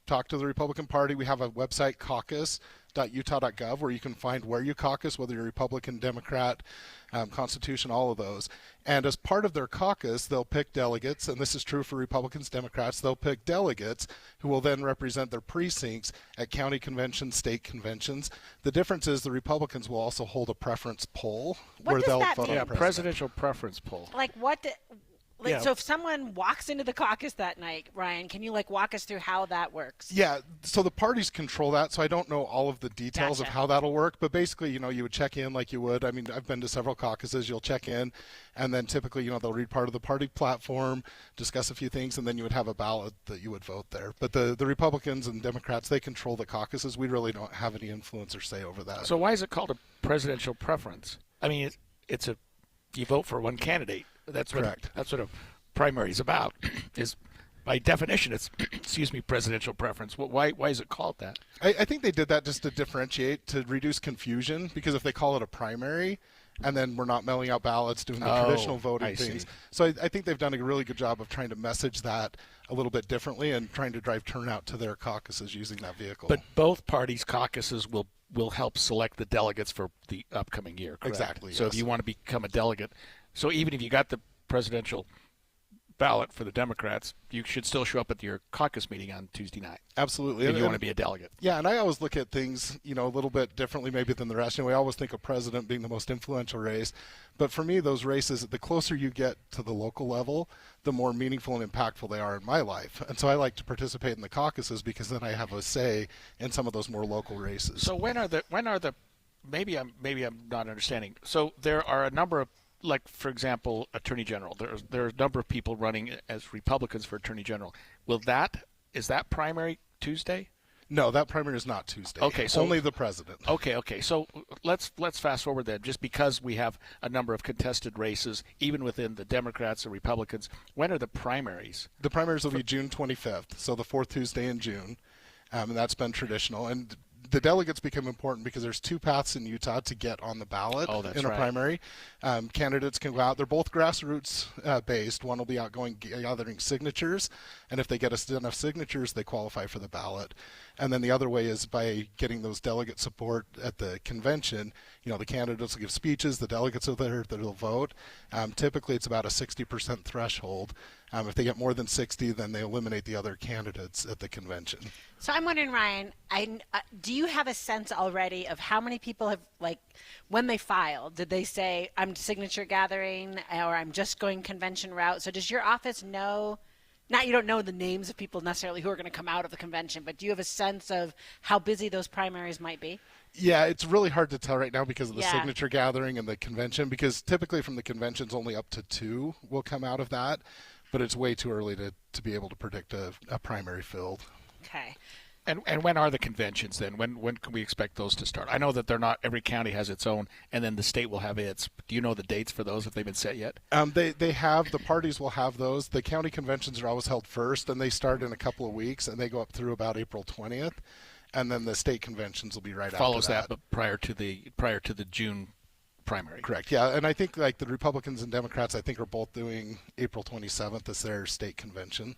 talk to the Republican Party. We have a website, caucus.utah.gov, where you can find where you caucus, whether you're Republican, Democrat, Constitution, all of those. And as part of their caucus, they'll pick delegates, and this is true for Republicans, Democrats. They'll pick delegates who will then represent their precincts at county conventions, state conventions. The difference is the Republicans will also hold a preference poll where they'll vote on the president. Presidential preference poll. Like what? So if someone walks into the caucus that night, Ryan, can you walk us through how that works? Yeah, so the parties control that, so I don't know all of the details of how that'll work, but basically, you would check in like you would. I mean, I've been to several caucuses. You'll check in, and then typically, they'll read part of the party platform, discuss a few things, and then you would have a ballot that you would vote there. But the Republicans and Democrats, they control the caucuses. We really don't have any influence or say over that. So why is it called a presidential preference? I mean, you vote for one candidate. That's correct. That's what a primary is about. Is by definition, it's presidential preference. Why is it called that? I think they did that just to differentiate, to reduce confusion. Because if they call it a primary, and then we're not mailing out ballots, doing the traditional voting things. So I think they've done a really good job of trying to message that a little bit differently and trying to drive turnout to their caucuses using that vehicle. But both parties' caucuses will help select the delegates for the upcoming year, correct? Exactly. So if you want to become a delegate, so even if you got the presidential ballot for the Democrats, you should still show up at your caucus meeting on Tuesday night. Absolutely. If you want to be a delegate. Yeah, and I always look at things, a little bit differently maybe than the rest. We always think of president being the most influential race. But for me, those races, the closer you get to the local level, the more meaningful and impactful they are in my life. And so I like to participate in the caucuses because then I have a say in some of those more local races. So when are the maybe I'm not understanding. So there are a number of, like, for example, Attorney General. There are a number of people running as Republicans for Attorney General. Is that primary Tuesday? No, that primary is not Tuesday. Okay, so only the president. Okay. So let's fast forward then. Just because we have a number of contested races, even within the Democrats and Republicans, when are the primaries? The primaries will be June 25th, so the fourth Tuesday in June, and that's been traditional. And the delegates become important because there's two paths in Utah to get on the ballot in a primary. Candidates can go out. They're both grassroots based. One will be out gathering signatures, and if they get enough signatures, they qualify for the ballot. And then the other way is by getting those delegate support at the convention. The candidates will give speeches. The delegates are there that'll vote. Typically, it's about a 60% threshold. If they get more than 60, then they eliminate the other candidates at the convention. So I'm wondering, Ryan, do you have a sense already of how many people have, when they filed, did they say, I'm signature gathering or I'm just going convention route? So does your office know, you don't know the names of people necessarily who are going to come out of the convention, but do you have a sense of how busy those primaries might be? Yeah, it's really hard to tell right now because of the signature gathering and the convention, because typically from the conventions only up to 2 will come out of that, but it's way too early to be able to predict a primary field. Okay. And when are the conventions then? When can we expect those to start? I know that they're not, every county has its own, and then the state will have its. Do you know the dates for those? Have they been set yet? They have, the parties will have those. The county conventions are always held first, and they start in a couple of weeks, and they go up through about April 20th, and then the state conventions will be right Follows after that. But prior to the June primary. Correct, yeah, and I think like the Republicans and Democrats, I think, are both doing April 27th as their state convention.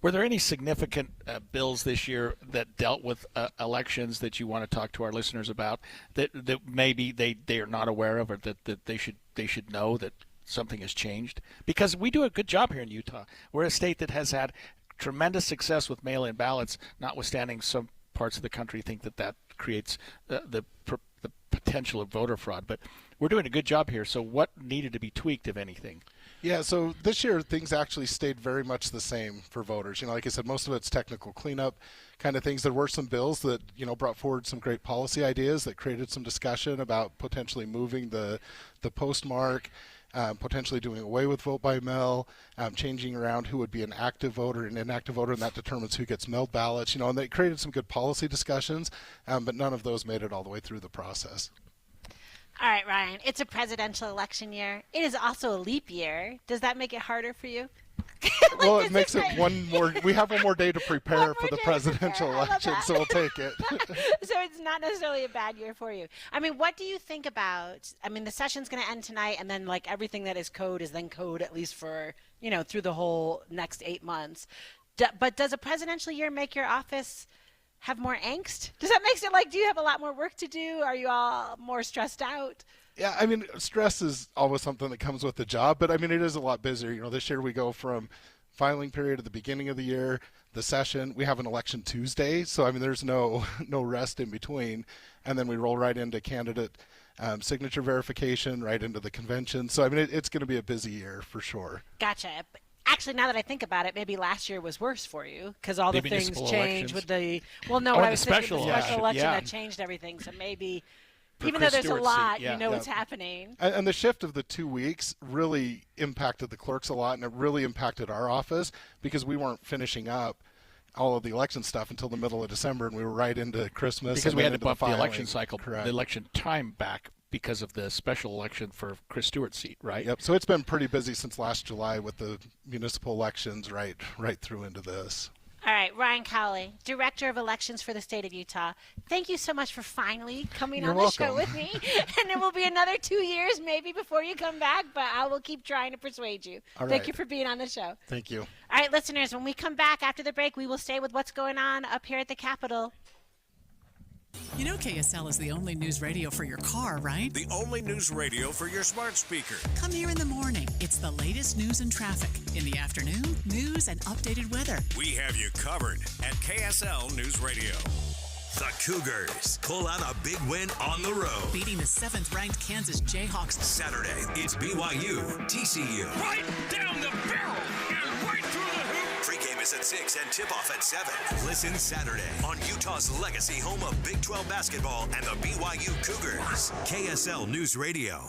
Were there any significant bills this year that dealt with elections that you want to talk to our listeners about that maybe they are not aware of, or that they should know that something has changed? Because we do a good job here in Utah. We're a state that has had tremendous success with mail-in ballots, notwithstanding some parts of the country think that creates the potential of voter fraud. But we're doing a good job here. So what needed to be tweaked, if anything? Yeah, so this year things actually stayed very much the same for voters. Like I said, most of it's technical cleanup kind of things. There were some bills that, brought forward some great policy ideas that created some discussion about potentially moving the postmark, potentially doing away with vote by mail, changing around who would be an active voter and inactive voter, and that determines who gets mailed ballots. And they created some good policy discussions, but none of those made it all the way through the process. All right, Ryan, it's a presidential election year. It is also a leap year. Does that make it harder for you? Well, it makes it we have one more day to prepare for the presidential election, so we'll take it. So it's not necessarily a bad year for you. I mean, what do you think about, the session's going to end tonight, and then everything that is code is then code at least for, through the whole next 8 months. But does a presidential year make your office have more angst? Does that make it do you have a lot more work to do? Are you all more stressed out? Yeah, stress is always something that comes with the job, but it is a lot busier. This year we go from filing period at the beginning of the year, the session, we have an election Tuesday, so there's no rest in between, and then we roll right into candidate signature verification, right into the convention. So it's going to be a busy year for sure. Gotcha. Actually, now that I think about it, maybe last year was worse for you because all the things changed with the. Well, no, I was thinking the special election that changed everything. So maybe, even though there's a lot, what's happening. And the shift of the 2 weeks really impacted the clerks a lot, and it really impacted our office because we weren't finishing up all of the election stuff until the middle of December, and we were right into Christmas. Because we had to bump the election cycle, the election time back, because of the special election for Chris Stewart's seat, right? Yep. So it's been pretty busy since last July with the municipal elections right through into this. All right, Ryan Cowley, Director of Elections for the state of Utah. Thank you so much for finally coming on the show with me. And it will be another 2 years maybe before you come back, but I will keep trying to persuade you. Thank you for being on the show. Thank you. All right, listeners, when we come back after the break, we will stay with what's going on up here at the Capitol. You know KSL is the only news radio for your car, right? The only news radio for your smart speaker. Come here in the morning. It's the latest news and traffic. In the afternoon, news and updated weather. We have you covered at KSL News Radio. The Cougars pull out a big win on the road. Beating the 7th-ranked Kansas Jayhawks. Saturday, it's BYU, TCU. Right down the barrel and right through the hoop. Pregame is at 6 and tip-off at 7. Listen Saturday on Utah's legacy home of Big 12 basketball and the BYU Cougars. KSL News Radio.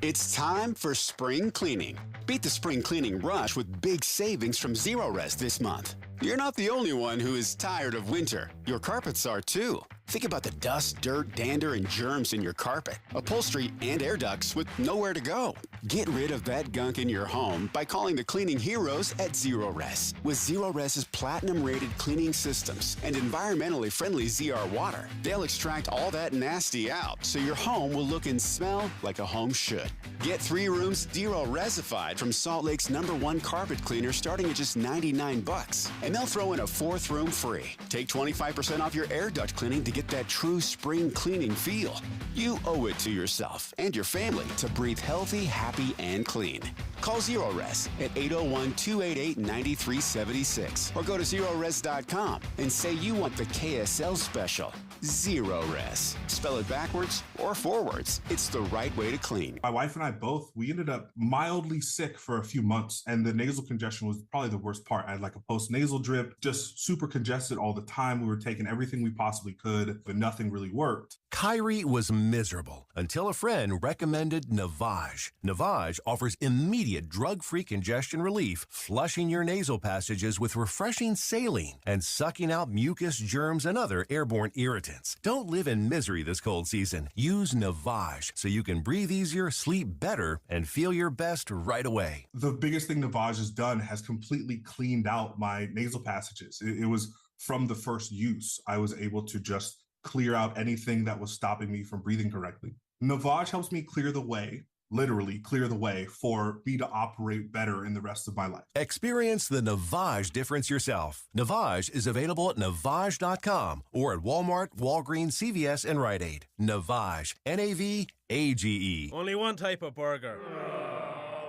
It's time for spring cleaning. Beat the spring cleaning rush with big savings from Zero Rest this month. You're not the only one who is tired of winter. Your carpets are too. Think about the dust, dirt, dander, and germs in your carpet, upholstery, and air ducts with nowhere to go. Get rid of that gunk in your home by calling the cleaning heroes at Zero Rest. With Zero Rest's platinum-rated cleaning systems and environmentally friendly ZR water, they'll extract all that nasty out so your home will look and smell like a home should. Get 3 rooms Zero Resified from Salt Lake's #1 carpet cleaner starting at just $99. And they'll throw in a 4th room free. Take 25% off your air duct cleaning to get that true spring cleaning feel. You owe it to yourself and your family to breathe healthy, happy, and clean. Call Zero Res at 801-288-9376 or go to ZeroRes.com and say you want the KSL special. Zero Rest. Spell it backwards or forwards. It's the right way to clean. My wife and I both, we ended up mildly sick for a few months, and the nasal congestion was probably the worst part. I had like a post-nasal drip, just super congested all the time. We were taking everything we possibly could, but nothing really worked. Kyrie was miserable until a friend recommended Navage. Navage offers immediate drug-free congestion relief, flushing your nasal passages with refreshing saline and sucking out mucus, germs, and other airborne irritants. Don't live in misery this cold season. Use Navage so you can breathe easier, sleep better, and feel your best right away. The biggest thing Navage has done has completely cleaned out my nasal passages. It was from the first use. I was able to just clear out anything that was stopping me from breathing correctly. Navage helps me clear the way, literally clear the way, for me to operate better in the rest of my life. Experience the Navage difference yourself. Navage is available at Navage.com or at Walmart, Walgreens, CVS, and Rite Aid. Navage, N-A-V-A-G-E. Only one type of burger.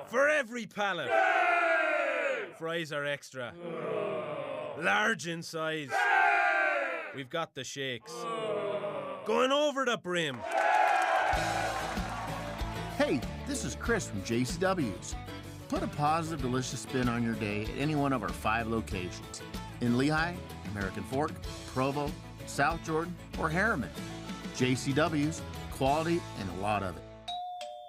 For every pallet. Fries are extra. Large in size. We've got the shakes. Going over the brim. Hey, this is Chris from JCW's. Put a positive, delicious spin on your day at any one of our 5 locations. In Lehigh, American Fork, Provo, South Jordan, or Harriman. JCW's, quality and a lot of it.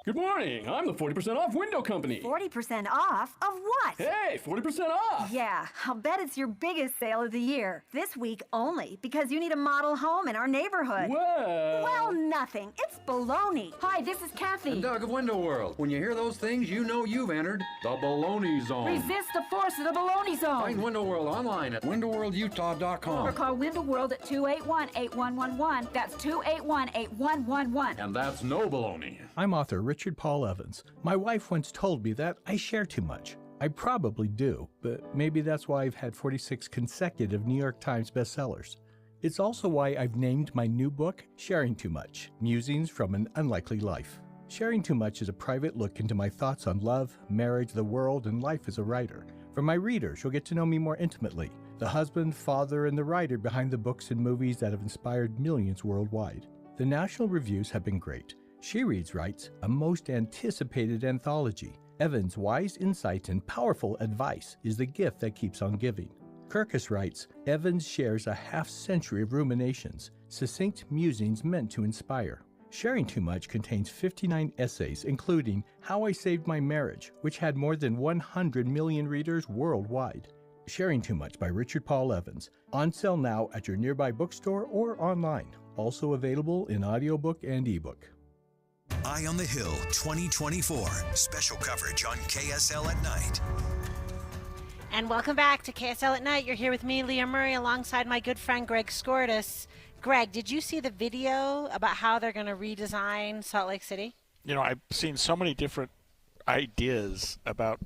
Good morning. I'm the 40% off window company. 40% off? Of what? Hey, 40% off! Yeah, I'll bet it's your biggest sale of the year. This week only, because you need a model home in our neighborhood. Well, nothing. It's baloney. Hi, this is Kathy. And Doug of Window World. When you hear those things, you know you've entered the baloney zone. Resist the force of the baloney zone. Find Window World online at windowworldutah.com. Or call Window World at 281-8111. That's 281-8111. And that's no baloney. I'm author Richard Paul Evans. My wife once told me that I share too much. I probably do, but maybe that's why I've had 46 consecutive New York Times bestsellers. It's also why I've named my new book, Sharing Too Much, Musings from an Unlikely Life. Sharing Too Much is a private look into my thoughts on love, marriage, the world, and life as a writer. For my readers, you'll get to know me more intimately, the husband, father, and the writer behind the books and movies that have inspired millions worldwide. The national reviews have been great. She Reads writes, a most anticipated anthology. Evans' wise insight and powerful advice is the gift that keeps on giving. Kirkus writes, Evans shares a half-century of ruminations, succinct musings meant to inspire. Sharing Too Much contains 59 essays, including How I Saved My Marriage, which had more than 100 million readers worldwide. Sharing Too Much by Richard Paul Evans. On sale now at your nearby bookstore or online. Also available in audiobook and ebook. Eye on the Hill 2024. Special coverage on KSL at night. And welcome back to KSL at Night. You're here with me, Leah Murray, alongside my good friend Greg Skordas. Greg, did you see the video about how they're going to redesign Salt Lake City? You know, I've seen so many different ideas about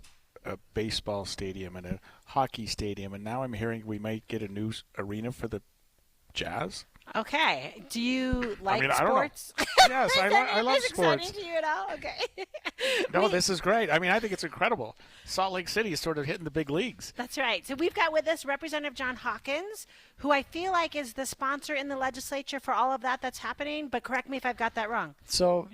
a baseball stadium and a hockey stadium, and now I'm hearing we might get a new arena for the Jazz. Okay. Do you like sports? Yes, I love sports. Is exciting to you at all? Okay. No, this is great. I mean, I think it's incredible. Salt Lake City is sort of hitting the big leagues. That's right. So we've got with us Representative John Hawkins, who I feel like is the sponsor in the legislature for all of that's happening, but correct me if I've got that wrong. So,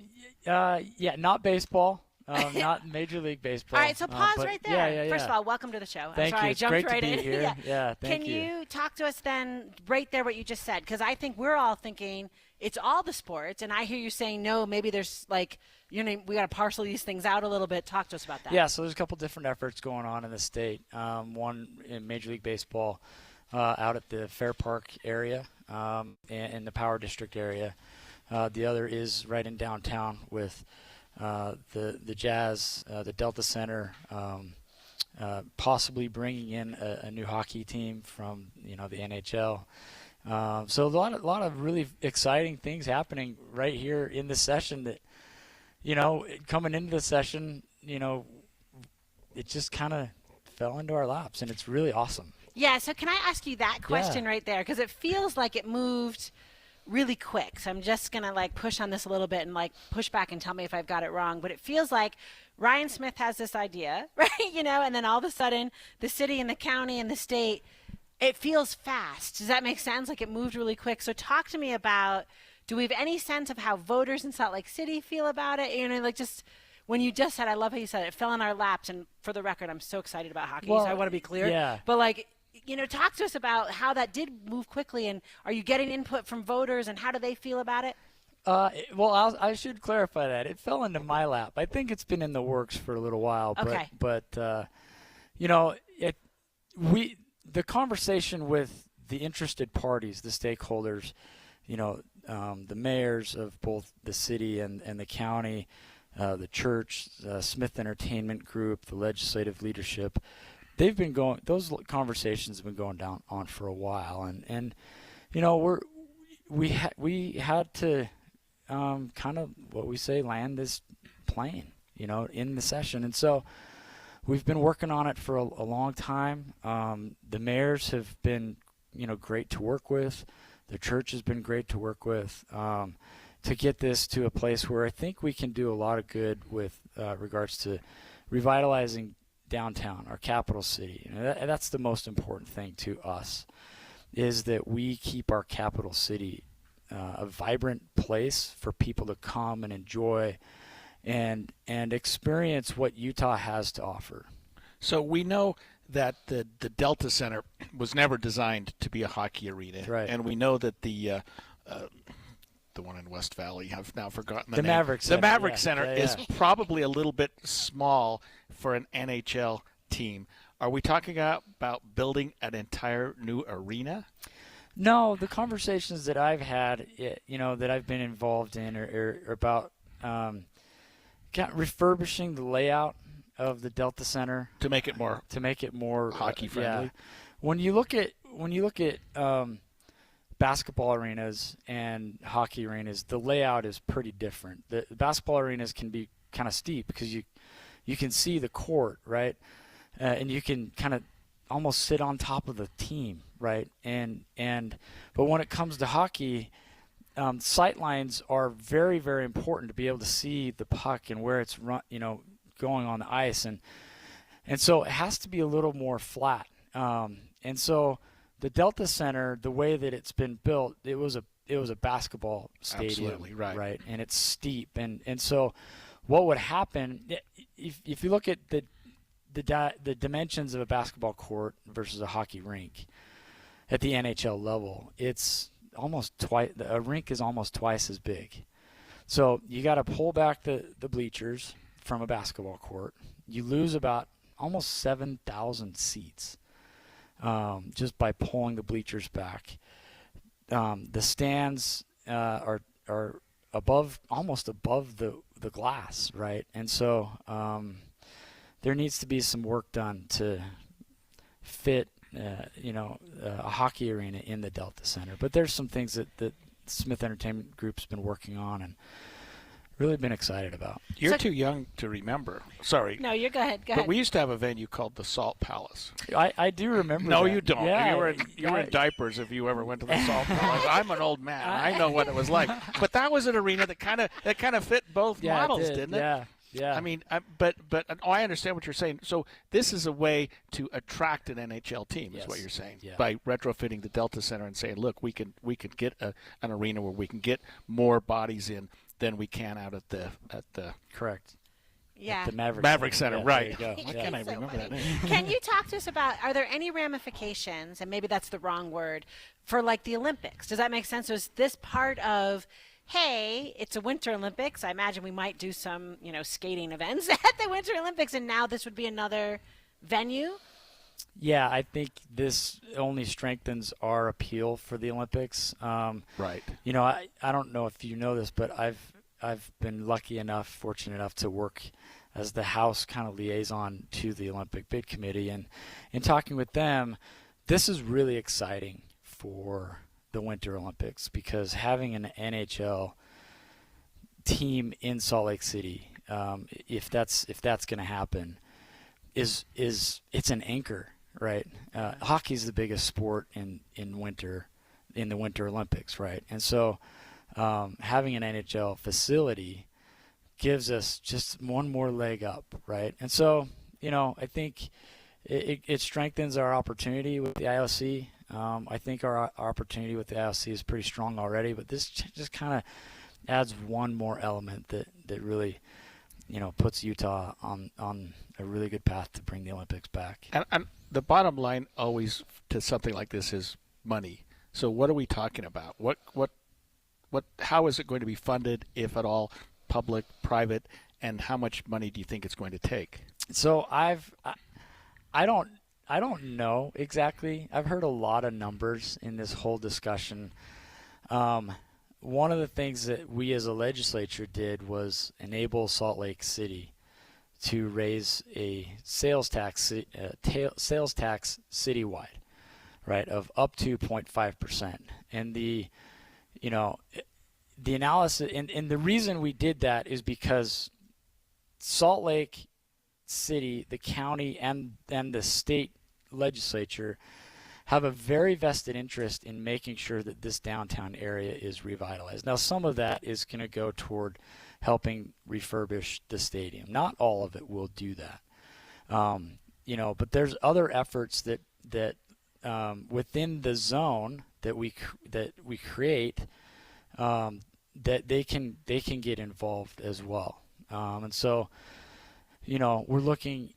yeah, not baseball. Not Major League Baseball. All right, so pause right there. Yeah. First of all, welcome to the show. Thank I'm sorry, you. I It's jumped great right to be in. here. Yeah, thank you. Can you. you talk to us then right there what you just said? Because I think we're all thinking it's all the sports, and I hear you saying, no, maybe there's like, we got to parcel these things out a little bit. Talk to us about that. Yeah, so there's a couple different efforts going on in the state. One in Major League Baseball out at the Fair Park area and in the Power District area. The other is right in downtown with the Jazz, the Delta Center, possibly bringing in a new hockey team from the NHL. So a lot of really exciting things happening right here in the session. That coming into the session, it just kind of fell into our laps, and it's really awesome. Yeah. So can I ask you that question right there? Because it feels like it moved really quick. So I'm just going to push on this a little bit and push back and tell me if I've got it wrong. But it feels like Ryan Smith has this idea, right? And then all of a sudden the city and the county and the state it feels fast. Does that make sense? Like it moved really quick. So talk to me about, do we have any sense of how voters in Salt Lake City feel about it? You know, like just when you just said, I love how you said it fell in our laps. And for the record, I'm so excited about hockey, so I want to be clear. Yeah. But like, you know, talk to us about how that did move quickly, and are you getting input from voters, and how do they feel about it? Well, I should clarify that. It fell into my lap. I think it's been in the works for a little while. Okay. But you know, the conversation with the interested parties, the stakeholders, you know, the mayors of both the city and the county, the church, Smith Entertainment Group, the legislative leadership, those conversations have been going on for a while. And you know, we had to kind of what we say, land this plane, you know, in the session. And so we've been working on it for a long time. The mayors have been, you know, great to work with. The church has been great to work with to get this to a place where I think we can do a lot of good with regards to revitalizing downtown, our capital city. You know, that's the most important thing to us, is that we keep our capital city a vibrant place for people to come and enjoy and experience what Utah has to offer. So we know that the Delta Center was never designed to be a hockey arena, right? And we know that the one in West Valley, I've now forgotten the name. Maverick Center. The Maverick Center is probably a little bit small for an NHL team. Are we talking about building an entire new arena? No, the conversations that I've had, you know, that I've been involved in are about refurbishing the layout of the Delta Center to make it more hockey friendly. Yeah. When you look at basketball arenas and hockey arenas, the layout is pretty different. The basketball arenas can be kind of steep because you can see the court, right, and you can kind of almost sit on top of the team, right? But when it comes to hockey, sight lines are very, very important to be able to see the puck and where it's going on the ice, and so it has to be a little more flat. And so the Delta Center, the way that it's been built, it was a basketball stadium, absolutely right? And it's steep, and so what would happen if you look at the dimensions of a basketball court versus a hockey rink at the NHL level, it's almost twice. A rink is almost twice as big. So you got to pull back the bleachers from a basketball court. You lose about almost 7,000 seats just by pulling the bleachers back. The stands are almost above the glass, right? And so there needs to be some work done to fit a hockey arena in the Delta Center. But there's some things that Smith Entertainment Group's been working on and really been excited about. You're too young to remember. Sorry. No, go ahead. But we used to have a venue called the Salt Palace. I do remember No, that. you don't. Yeah, you were in diapers if you ever went to the Salt Palace. I'm an old man. I know what it was like. But that was an arena that kind of fit both models, didn't it? Yeah. I mean, but I understand what you're saying. So this is a way to attract an NHL team, is what you're saying, by retrofitting the Delta Center and saying, look, we can get an arena where we can get more bodies in than we can out at the correct. Yeah. The Maverick Center, yeah, right? There you go. Why can't I remember that name? Can you talk to us about, are there any ramifications, and maybe that's the wrong word, for like the Olympics? Does that make sense? So is this part of, hey, it's a Winter Olympics, I imagine we might do some, skating events at the Winter Olympics, and now this would be another venue? Yeah, I think this only strengthens our appeal for the Olympics. Right. I don't know if you know this, but I've been fortunate enough to work as the House kind of liaison to the Olympic Bid Committee, and in talking with them, this is really exciting for the Winter Olympics, because having an NHL team in Salt Lake City, if that's going to happen, is it's an anchor, right? Hockey is the biggest sport in the Winter Olympics, right? And so having an NHL facility gives us just one more leg up, right? And so I think it strengthens our opportunity with the IOC. I think our opportunity with the IOC is pretty strong already, but this just kind of adds one more element that really, puts Utah on a really good path to bring the Olympics back. And the bottom line always to something like this is money. So what are we talking about? How is it going to be funded, if at all, public, private, and how much money do you think it's going to take? So I don't know exactly. I've heard a lot of numbers in this whole discussion. One of the things that we as a legislature did was enable Salt Lake City to raise a sales tax citywide, right, of up to 0.5%. And the analysis and the reason we did that is because Salt Lake City, the county, and the state legislature have a very vested interest in making sure that this downtown area is revitalized. Now, some of that is going to go toward helping refurbish the stadium. Not all of it will do that. But there's other efforts that within the zone that we create that they can get involved as well. And so, we're looking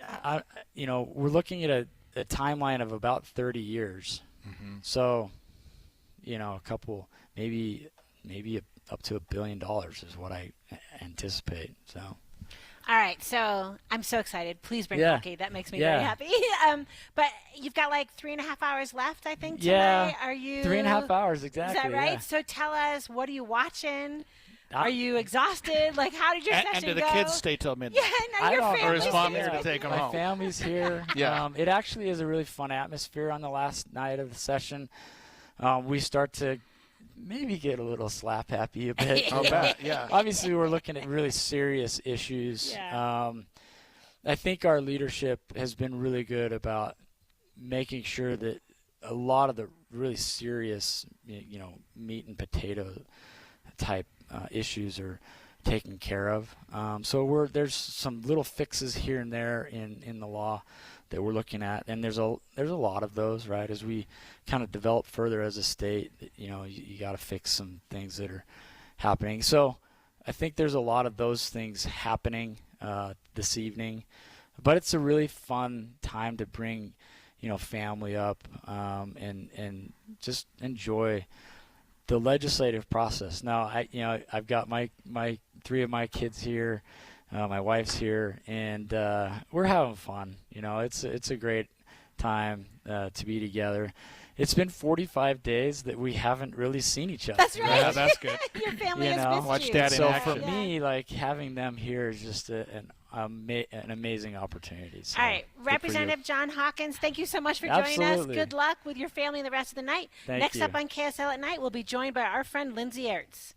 at a timeline of about 30 years. Mm-hmm. So, a couple, maybe up to $1 billion is what I anticipate. So. All right, so I'm so excited. Please bring hockey. That makes me very happy. But you've got like 3.5 hours left, I think, tonight. Are you 3.5 hours, exactly. Is that right? Yeah. So tell us, what are you watching? Are you exhausted? Like, how did your session go? And do the kids stay till midnight? Yeah, your family's or is mom here to take them home? My family's here. Yeah. It actually is a really fun atmosphere on the last night of the session. We start to maybe get a little slap happy a bit. I'll bet, yeah. Obviously, we're looking at really serious issues. Yeah. I think our leadership has been really good about making sure that a lot of the really serious, meat and potato type issues are taken care of. So there's some little fixes here and there in the law that we're looking at, and there's a lot of those, right? As we kind of develop further as a state, you got to fix some things that are happening. So I think there's a lot of those things happening this evening, but it's a really fun time to bring family up and just enjoy the legislative process. Now, I've got my 3 of my kids here, my wife's here, and we're having fun. It's a great time to be together. It's been 45 days that we haven't really seen each other. That's right. Yeah, that's good. Your family has missed watch you. Dad in So action. for me, like, having them here is just an amazing opportunity. So all right, good for Representative John Hawkins, thank you so much for joining Absolutely. us. Good luck with your family the rest of the night. Thank Next you. up on KSL at Night, we'll be joined by our friend Lindsay Ertz.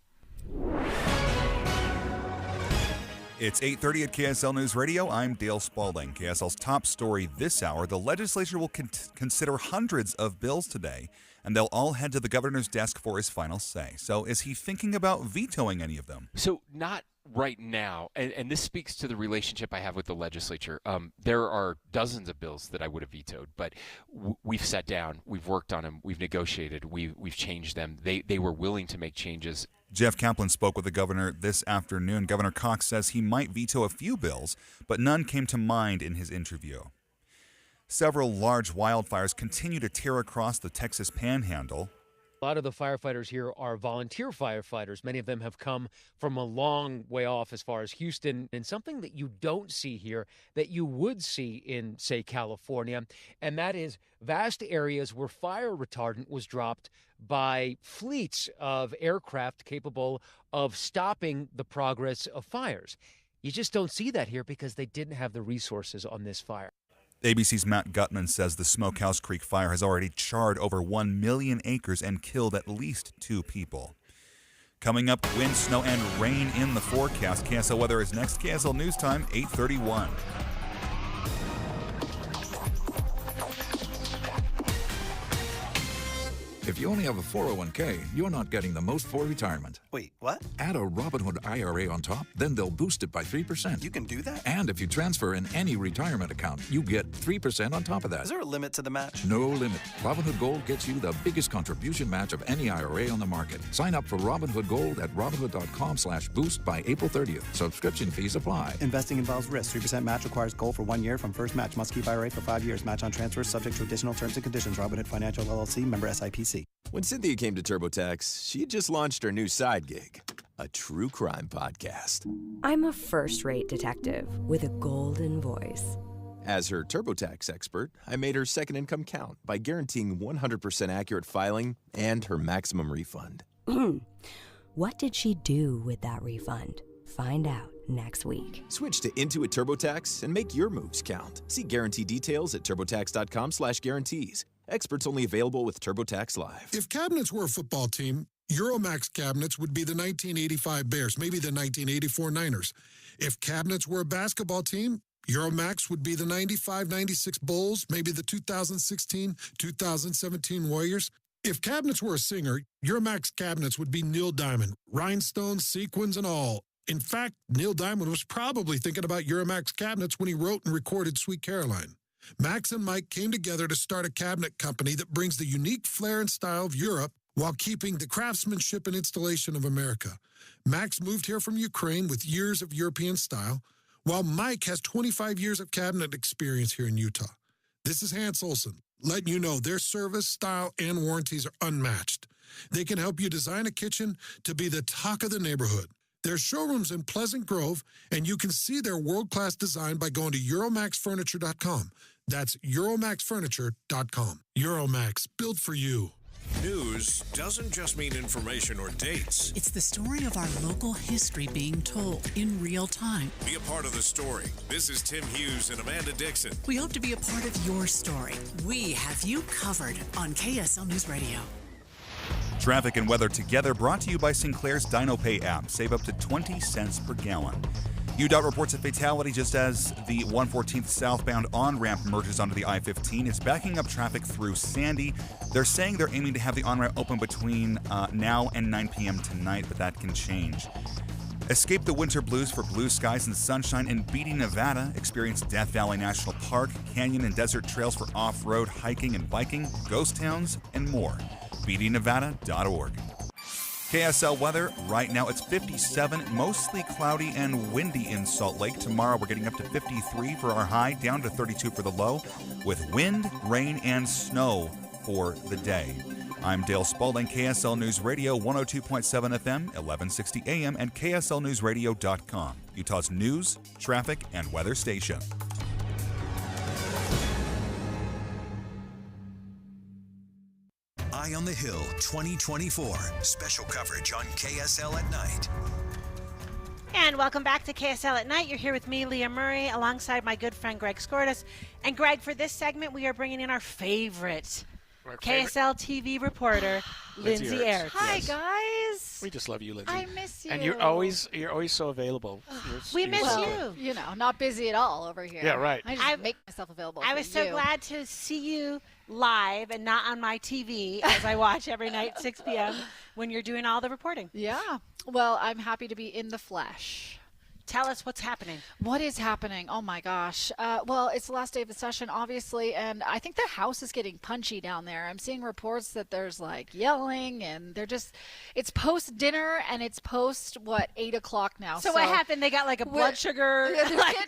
It's 8:30 at KSL News Radio. I'm Dale Spalding. KSL's top story this hour: the legislature will consider hundreds of bills today, and they'll all head to the governor's desk for his final say. So is he thinking about vetoing any of them? So not right now, and this speaks to the relationship I have with the legislature. There are dozens of bills that I would have vetoed, but we've sat down, we've worked on them, we've negotiated, we've changed them. They were willing to make changes. Jeff Kaplan spoke with the governor this afternoon. Governor Cox says he might veto a few bills, but none came to mind in his interview. Several large wildfires continue to tear across the Texas Panhandle. A lot of the firefighters here are volunteer firefighters. Many of them have come from a long way off as far as Houston. And something that you don't see here that you would see in, say, California, and that is vast areas where fire retardant was dropped by fleets of aircraft capable of stopping the progress of fires. You just don't see that here because they didn't have the resources on this fire. ABC's Matt Gutman says the Smokehouse Creek fire has already charred over 1 million acres and killed at least 2 people. Coming up, wind, snow, and rain in the forecast. KSL weather is next. KSL News Time, 8:31. If you only have a 401k, you're not getting the most for retirement. Wait, what? Add a Robinhood IRA on top, then they'll boost it by 3%. You can do that? And if you transfer in any retirement account, you get 3% on top of that. Is there a limit to the match? No limit. Robinhood Gold gets you the biggest contribution match of any IRA on the market. Sign up for Robinhood Gold at Robinhood.com/boost by April 30th. Subscription fees apply. Investing involves risk. 3% match requires gold for 1 year from first match. Must keep IRA for 5 years. Match on transfers subject to additional terms and conditions. Robinhood Financial LLC, member SIPC. When Cynthia came to TurboTax, she had just launched her new side gig, a true crime podcast. I'm a first-rate detective with a golden voice. As her TurboTax expert, I made her second income count by guaranteeing 100% accurate filing and her maximum refund. What did she do with that refund? Find out next week. Switch to Intuit TurboTax and make your moves count. See guarantee details at turbotax.com/guarantees. Experts only available with TurboTax Live. If cabinets were a football team, Euromax cabinets would be the 1985 Bears, maybe the 1984 Niners. If cabinets were a basketball team, Euromax would be the 95-96 Bulls, maybe the 2016-2017 Warriors. If cabinets were a singer, Euromax cabinets would be Neil Diamond, rhinestones, sequins, and all. In fact, Neil Diamond was probably thinking about Euromax cabinets when he wrote and recorded Sweet Caroline. Max and Mike came together to start a cabinet company that brings the unique flair and style of Europe while keeping the craftsmanship and installation of America. Max moved here from Ukraine with years of European style, while Mike has 25 years of cabinet experience here in Utah. This is Hans Olsen, letting you know their service, style, and warranties are unmatched. They can help you design a kitchen to be the talk of the neighborhood. Their showroom's in Pleasant Grove, and you can see their world-class design by going to EuromaxFurniture.com. That's EuromaxFurniture.com. Euromax, built for you. News doesn't just mean information or dates. It's the story of our local history being told in real time. Be a part of the story. This is Tim Hughes and Amanda Dixon. We hope to be a part of your story. We have you covered on KSL News Radio. Traffic and weather together, brought to you by Sinclair's DinoPay app. Save up to 20 cents per gallon. UDOT reports a fatality just as the 114th southbound on-ramp merges onto the I-15. It's backing up traffic through Sandy. They're saying they're aiming to have the on-ramp open between now and 9 p.m. tonight, but that can change. Escape the winter blues for blue skies and sunshine in Beatty, Nevada. Experience Death Valley National Park, canyon and desert trails for off-road hiking and biking, ghost towns, and more. BeattyNevada.org. KSL weather, right now it's 57, mostly cloudy and windy in Salt Lake. Tomorrow we're getting up to 53 for our high, down to 32 for the low, with wind, rain, and snow for the day. I'm Dale Spalding, KSL News Radio, 102.7 FM, 1160 AM, and KSLNewsRadio.com, Utah's news, traffic, and weather station. Eye on the Hill 2024. Special coverage on KSL at night. And welcome back to KSL at Night. You're here with me, Leah Murray, alongside my good friend Greg Skordas. And Greg, for this segment, we are bringing in our favorite KSL TV reporter, Lindsay Ayers. Hi, guys. We just love you, Lindsay. I miss you. And you're always so available. We miss you. You know, not busy at all over here. Yeah, right. I just make myself available. I was so glad to see you live and not on my TV as I watch every night, 6 p.m. when you're doing all the reporting. Yeah. Well, I'm happy to be in the flesh. Tell us what's happening. What is happening? Oh, my gosh. Well, it's the last day of the session, obviously, and I think the House is getting punchy down there. I'm seeing reports that there's, like, yelling, and they're just – it's post-dinner, and it's 8 o'clock now. So what happened? They got, like, a blood sugar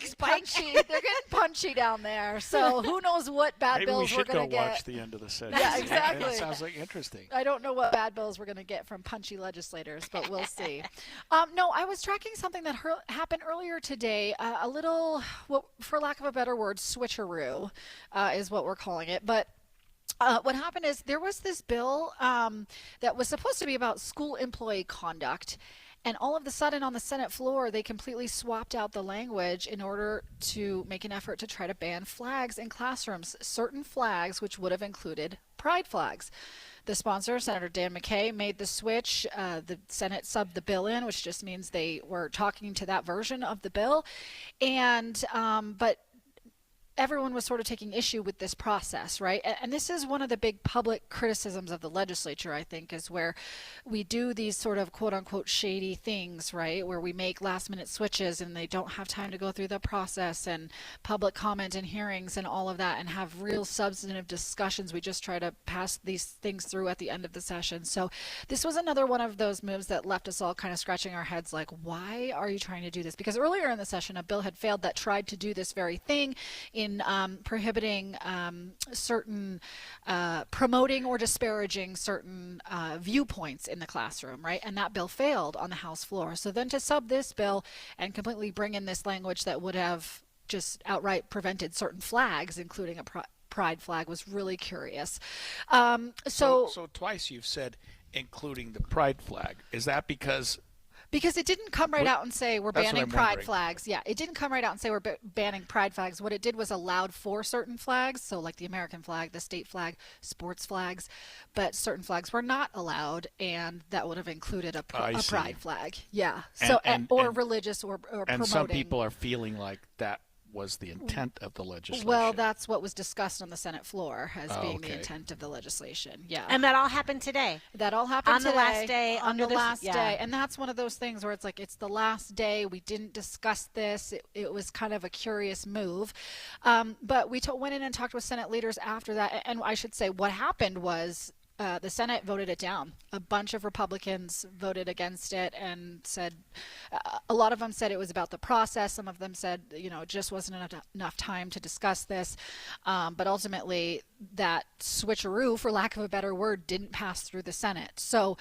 spike? They're getting punchy down there. So who knows what bad bills we're going to get. Maybe we should go watch the end of the session. Yeah, exactly. That sounds like interesting. I don't know what bad bills we're going to get from punchy legislators, but we'll see. No, I was tracking something that happened earlier today, a little, well, for lack of a better word, switcheroo is what we're calling it. But what happened is there was this bill that was supposed to be about school employee conduct. And all of a sudden on the Senate floor, they completely swapped out the language in order to make an effort to try to ban flags in classrooms, certain flags which would have included pride flags. The sponsor, Senator Dan McKay, made the switch. The Senate subbed the bill in, which just means they were talking to that version of the bill. And but everyone was sort of taking issue with this process, right? And this is one of the big public criticisms of the legislature, I think, is where we do these sort of quote unquote shady things, right? Where we make last minute switches and they don't have time to go through the process and public comment and hearings and all of that and have real substantive discussions. We just try to pass these things through at the end of the session. So this was another one of those moves that left us all kind of scratching our heads like, why are you trying to do this? Because earlier in the session, a bill had failed that tried to do this very thing in prohibiting certain promoting or disparaging certain viewpoints in the classroom, right? And that bill failed on the House floor. So then to sub this bill and completely bring in this language that would have just outright prevented certain flags, including a pride flag, was really curious. So twice you've said including the pride flag. Is that because it didn't come right out and say we're banning pride wondering. flags. Yeah, it didn't come right out and say we're banning pride flags. What it did was allowed for certain flags, so like the American flag, the state flag, sports flags, but certain flags were not allowed, and that would have included a pride flag. Yeah, or religious or promoting. And some people are feeling like that was the intent of the legislation. Well, that's what was discussed on the Senate floor as being the intent of the legislation. Yeah. And that all happened today. That all happened on today. The last day. On the last day. And that's one of those things where it's like, it's the last day. We didn't discuss this. It was kind of a curious move. But we went in and talked with Senate leaders after that. And I should say what happened was the Senate voted it down. A bunch of Republicans voted against it and said, a lot of them said it was about the process. Some of them said, it just wasn't enough time to discuss this. But ultimately, that switcheroo, for lack of a better word, didn't pass through the Senate. So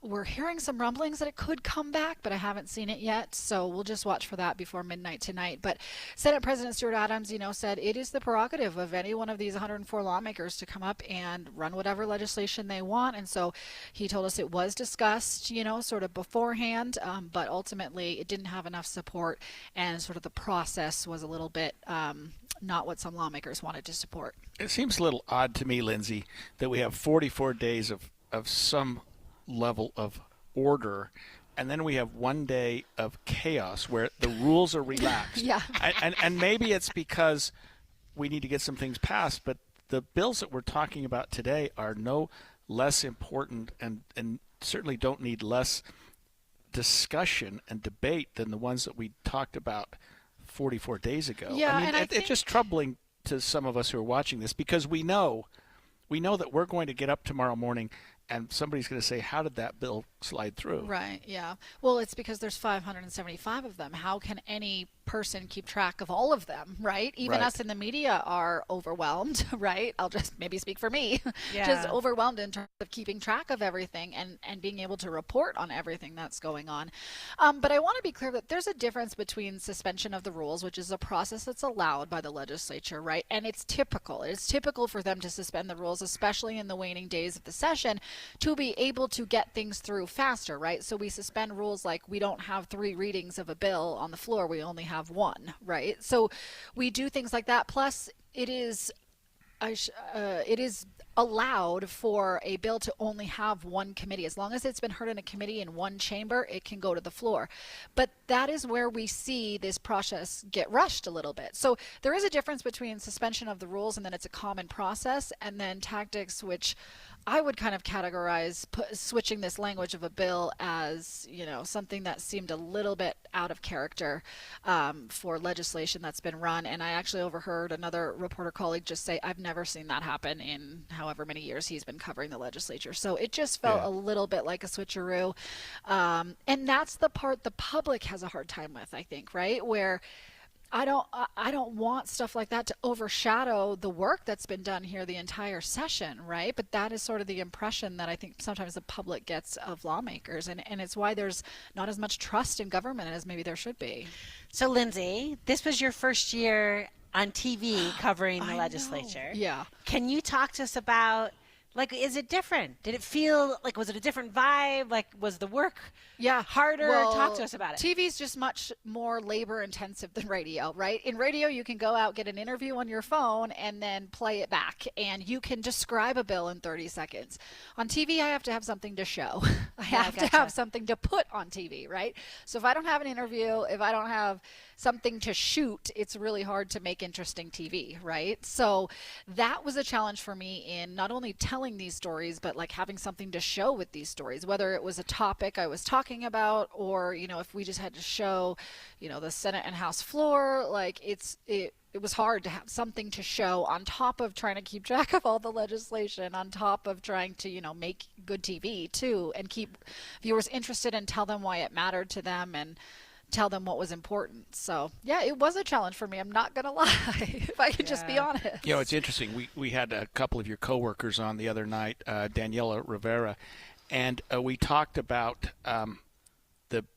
we're hearing some rumblings that it could come back, but I haven't seen it yet. So we'll just watch for that before midnight tonight. But Senate President Stuart Adams, said it is the prerogative of any one of these 104 lawmakers to come up and run whatever legislation they want. And so he told us it was discussed, sort of beforehand, but ultimately it didn't have enough support, and sort of the process was a little bit not what some lawmakers wanted to support. It seems a little odd to me, Lindsay, that we have 44 days of some level of order, and then we have 1 day of chaos where the rules are relaxed. Yeah. And maybe it's because we need to get some things passed, but the bills that we're talking about today are no less important and certainly don't need less discussion and debate than the ones that we talked about 44 days ago. Yeah, I mean, it's just troubling to some of us who are watching this, because we know that we're going to get up tomorrow morning and somebody's going to say, how did that bill slide through? Right, yeah. Well, it's because there's 575 of them. How can any person keep track of all of them, right? Even us in the media are overwhelmed, right? I'll just maybe speak for me. Yeah. Just overwhelmed in terms of keeping track of everything and being able to report on everything that's going on. But I want to be clear that there's a difference between suspension of the rules, which is a process that's allowed by the legislature, right? And it's typical. It's typical for them to suspend the rules, especially in the waning days of the session, to be able to get things through faster, right? So we suspend rules like we don't have 3 readings of a bill on the floor. We only have 1, right? So we do things like that. Plus, it is allowed for a bill to only have 1 committee. As long as it's been heard in a committee in 1 chamber, it can go to the floor. But that is where we see this process get rushed a little bit. So there is a difference between suspension of the rules and then it's a common process, and then tactics, which I would kind of categorize switching this language of a bill as, something that seemed a little bit out of character for legislation that's been run. And I actually overheard another reporter colleague just say, I've never seen that happen in however many years he's been covering the legislature. So it just felt a little bit like a switcheroo. And that's the part the public has a hard time with, I think, right? Where I don't want stuff like that to overshadow the work that's been done here the entire session, right? But that is sort of the impression that I think sometimes the public gets of lawmakers, and it's why there's not as much trust in government as maybe there should be. So, Lindsay, this was your first year on TV covering the legislature. Yeah. Can you talk to us about, is it different? Did it feel was it a different vibe? Was the work harder? Well, talk to us about it. TV is just much more labor intensive than radio, right? In radio, you can go out, get an interview on your phone, and then play it back. And you can describe a bill in 30 seconds. On TV, I have to have something to show. I have to have something to put on TV, right? So if I don't have an interview, if I don't have something to shoot, it's really hard to make interesting TV, right? So that was a challenge for me in not only telling these stories, but like having something to show with these stories, whether it was a topic I was talking about, or, you know, if we just had to show, you know, the Senate and House floor, like it was hard to have something to show on top of trying to keep track of all the legislation, on top of trying to, you know, make good TV too, and keep viewers interested and tell them why it mattered to them and tell them what was important. So yeah, it was a challenge for me. I'm not going to lie, if I can just be honest. You know, it's interesting. We had a couple of your coworkers on the other night, Daniela Rivera, and we talked about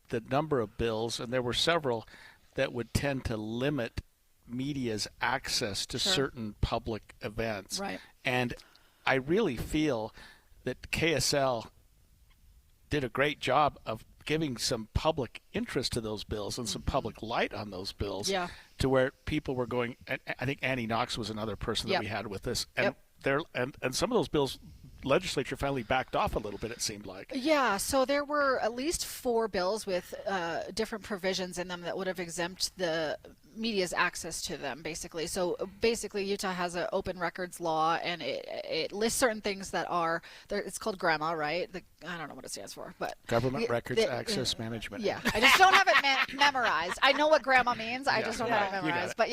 the number of bills, and there were several that would tend to limit media's access to certain public events. Right. And I really feel that KSL did a great job of giving some public interest to those bills and some public light on those bills, to where people were going. And I think Annie Knox was another person that we had with this, and and some of those bills, legislature finally backed off a little bit, it seemed like. Yeah, so there were at least 4 bills with different provisions in them that would have exempt the media's access to them, basically. So basically, Utah has an open records law, and it lists certain things that are there. It's called GRAMA, right? I don't know what it stands for, but Government Records Access Management. Yeah, I just don't have it memorized. I know what GRAMA means. I just don't have it memorized. But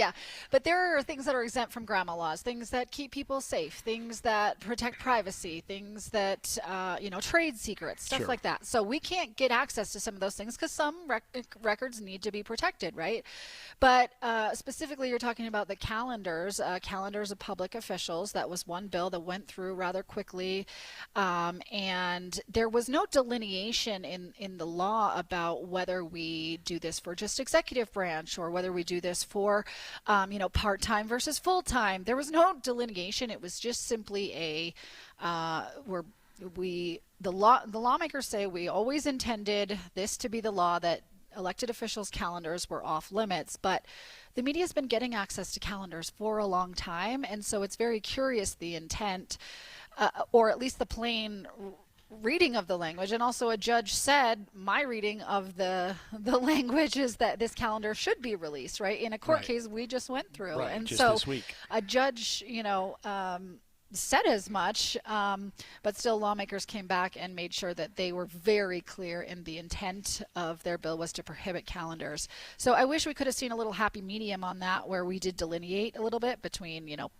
there are things that are exempt from GRAMA laws, things that keep people safe, things that protect privacy, things that you know, trade secrets, stuff like that. So we can't get access to some of those things because some records need to be protected, right? But specifically, you're talking about the calendars of public officials. That was one bill that went through rather quickly, and there was no delineation in the law about whether we do this for just executive branch or whether we do this for you know, part-time versus full-time. There was no delineation. It was just simply the lawmakers say we always intended this to be the law, that elected officials' calendars were off limits, but the media has been getting access to calendars for a long time, and so it's very curious the intent, or at least the plain reading of the language. And also a judge said, my reading of the language is that this calendar should be released, right? In a court case we just went through. And just so this week. A judge, you know, said as much, but still lawmakers came back and made sure that they were very clear in the intent of their bill was to prohibit calendars. So I wish we could have seen a little happy medium on that, where we did delineate a little bit between, you know,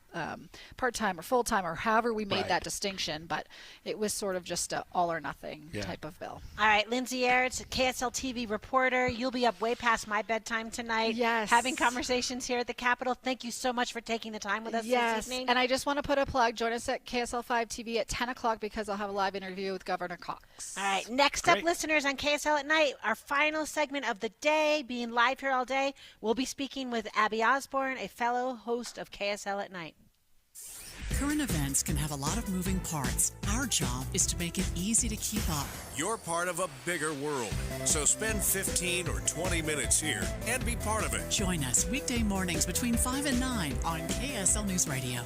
part-time or full-time, or however we made that distinction, but it was sort of just a all or nothing type of bill. All right, Lindsay Aerts, KSL TV reporter. You'll be up way past my bedtime tonight. Yes. Having conversations here at the Capitol. Thank you so much for taking the time with us this evening. And I just want to put a plug. Join us at KSL 5 TV at 10 o'clock because I'll have a live interview with Governor Cox. All right, next up, listeners, on KSL at Night, our final segment of the day, being live here all day, we'll be speaking with Abby Osborne, a fellow host of KSL at Night. Current events can have a lot of moving parts. Our job is to make it easy to keep up. You're part of a bigger world, so spend 15 or 20 minutes here and be part of it. Join us weekday mornings between 5 and 9 on KSL News Radio.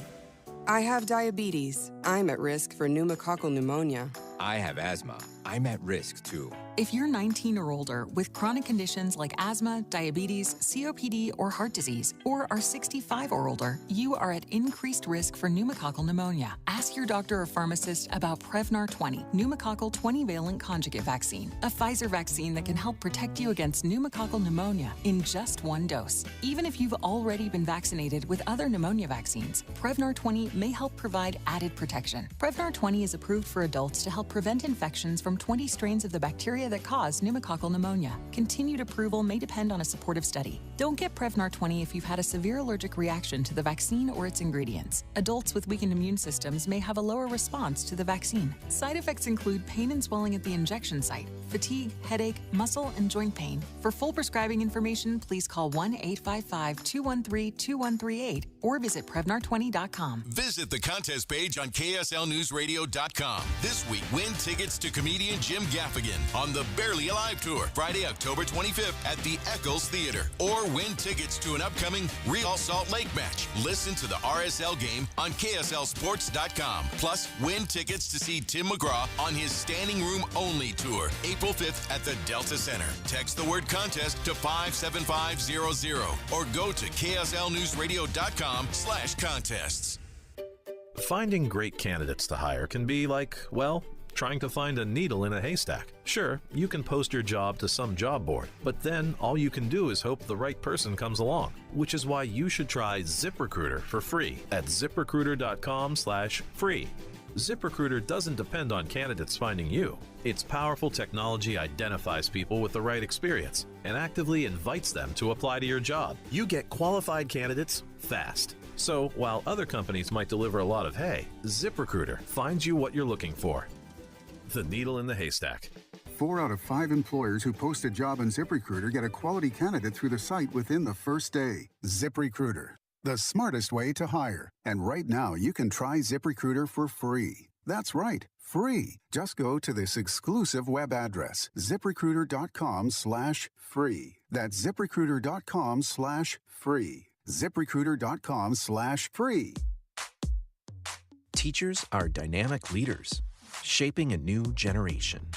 I have diabetes. I'm at risk for pneumococcal pneumonia. I have asthma. I'm at risk too. If you're 19 or older with chronic conditions like asthma, diabetes, COPD, or heart disease, or are 65 or older, you are at increased risk for pneumococcal pneumonia. Ask your doctor or pharmacist about Prevnar 20, pneumococcal 20-valent conjugate vaccine, a Pfizer vaccine that can help protect you against pneumococcal pneumonia in just one dose. Even if you've already been vaccinated with other pneumonia vaccines, Prevnar 20 may help provide added protection. Prevnar 20 is approved for adults to help prevent infections from 20 strains of the bacteria that cause pneumococcal pneumonia. Continued approval may depend on a supportive study. Don't get Prevnar 20 if you've had a severe allergic reaction to the vaccine or its ingredients. Adults with weakened immune systems may have a lower response to the vaccine. Side effects include pain and swelling at the injection site, fatigue, headache, muscle, and joint pain. For full prescribing information, please call 1-855-213-2138 or visit Prevnar20.com. Visit the contest page on KSLNewsRadio.com. This week, win tickets to comedian Jim Gaffigan on on the Barely Alive Tour, Friday, October 25th at the Eccles Theater. Or win tickets to an upcoming Real Salt Lake match. Listen to the RSL game on KSLSports.com. Plus, win tickets to see Tim McGraw on his Standing Room Only Tour, April 5th at the Delta Center. Text the word contest to 57500 or go to KSLNewsRadio.com/contests. Finding great candidates to hire can be like, well, trying to find a needle in a haystack. Sure, you can post your job to some job board, but then all you can do is hope the right person comes along, which is why you should try ZipRecruiter for free at ZipRecruiter.com/free. ZipRecruiter doesn't depend on candidates finding you. Its powerful technology identifies people with the right experience and actively invites them to apply to your job. You get qualified candidates fast. So while other companies might deliver a lot of hay, ZipRecruiter finds you what you're looking for. The needle in the haystack. 4 out of 5 employers who post a job on ZipRecruiter get a quality candidate through the site within the first day. ZipRecruiter, the smartest way to hire. And right now, you can try ZipRecruiter for free. That's right, free. Just go to this exclusive web address, ZipRecruiter.com/free. That's ZipRecruiter.com/free. ZipRecruiter.com/free. Teachers are dynamic leaders, shaping a new generation.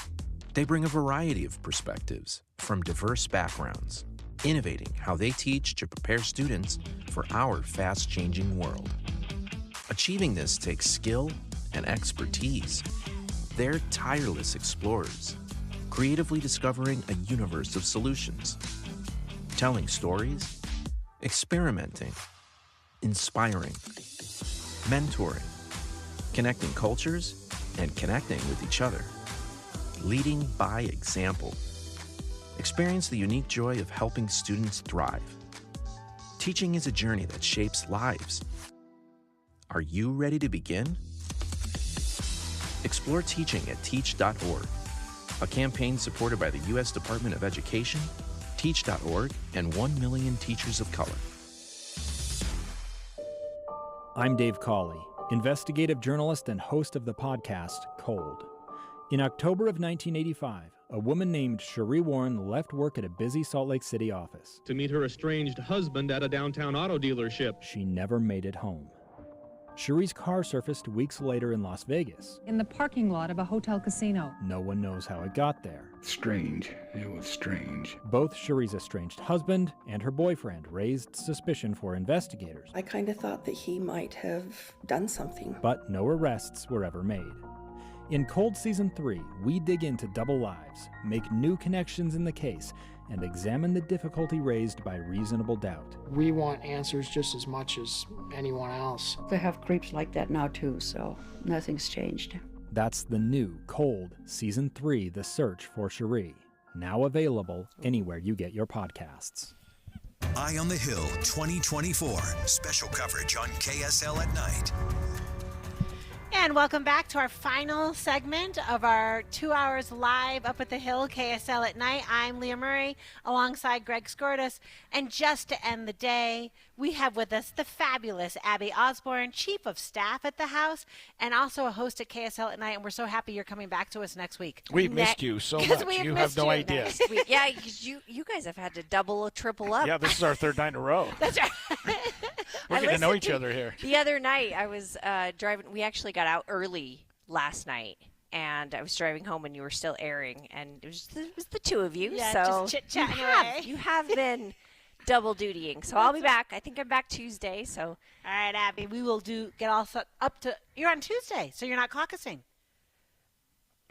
They bring a variety of perspectives from diverse backgrounds, innovating how they teach to prepare students for our fast-changing world. Achieving this takes skill and expertise. They're tireless explorers, creatively discovering a universe of solutions, telling stories, experimenting, inspiring, mentoring, connecting cultures, and connecting with each other, leading by example. Experience the unique joy of helping students thrive. Teaching is a journey that shapes lives. Are you ready to begin? Explore teaching at teach.org, a campaign supported by the U.S. Department of Education, Teach.org, and 1 million teachers of color. I'm Dave Cawley, investigative journalist and host of the podcast Cold. In October of 1985, a woman named Cherie Warren left work at a busy Salt Lake City office to meet her estranged husband at a downtown auto dealership. She never made it home. Cherie's car surfaced weeks later in Las Vegas. In the parking lot of a hotel casino. No one knows how it got there. Strange. It was strange. Both Cherie's estranged husband and her boyfriend raised suspicion for investigators. I kind of thought that he might have done something. But no arrests were ever made. In Cold Season 3, we dig into double lives, make new connections in the case, and examine the difficulty raised by reasonable doubt. We want answers just as much as anyone else. They have creeps like that now too, so nothing's changed. That's the new Cold Season 3, The Search for Cherie, now available anywhere you get your podcasts. Eye on the Hill 2024, special coverage on KSL at night. And welcome back to our final segment of our 2 hours live up at the Hill, KSL at night. I'm Leah Murray alongside Greg Skordas. And just to end the day, we have with us the fabulous Abby Osborne, Chief of Staff at the House, and also a host at KSL at night. And we're so happy you're coming back to us next week. We've missed you so much. You have no idea. Yeah, because you guys have had to double or triple up. Yeah, this is our third night in a row. That's right. We're getting to know each other here. The other night, I was driving. We actually got out early last night, and I was driving home, and you were still airing, and it was the two of you. Yeah, so just chit-chatting away. You have been double dutying. So I'll be back. I think I'm back Tuesday. So all right, Abby, we will get all up to. You're on Tuesday, so you're not caucusing.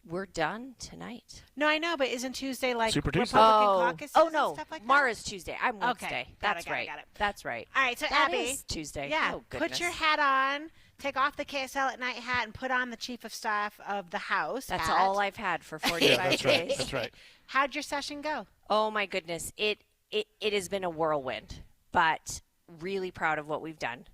We're done tonight. No, I know, but isn't Tuesday like Super Tuesday? Republican caucuses Oh no, and stuff like that? Mara's Tuesday. I'm Wednesday. Okay, That's got right. Got it. That's right. All right, so that Abby, is Tuesday. Yeah, oh, put your hat on, take off the KSL at night hat, and put on the Chief of Staff of the House. That's hat. all I've had for 45 yeah, that's days. Right. That's right. How'd your session go? Oh my goodness, it has been a whirlwind, but really proud of what we've done.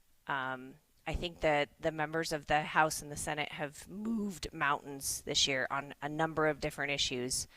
I think that the members of the House and the Senate have moved mountains this year on a number of different issues.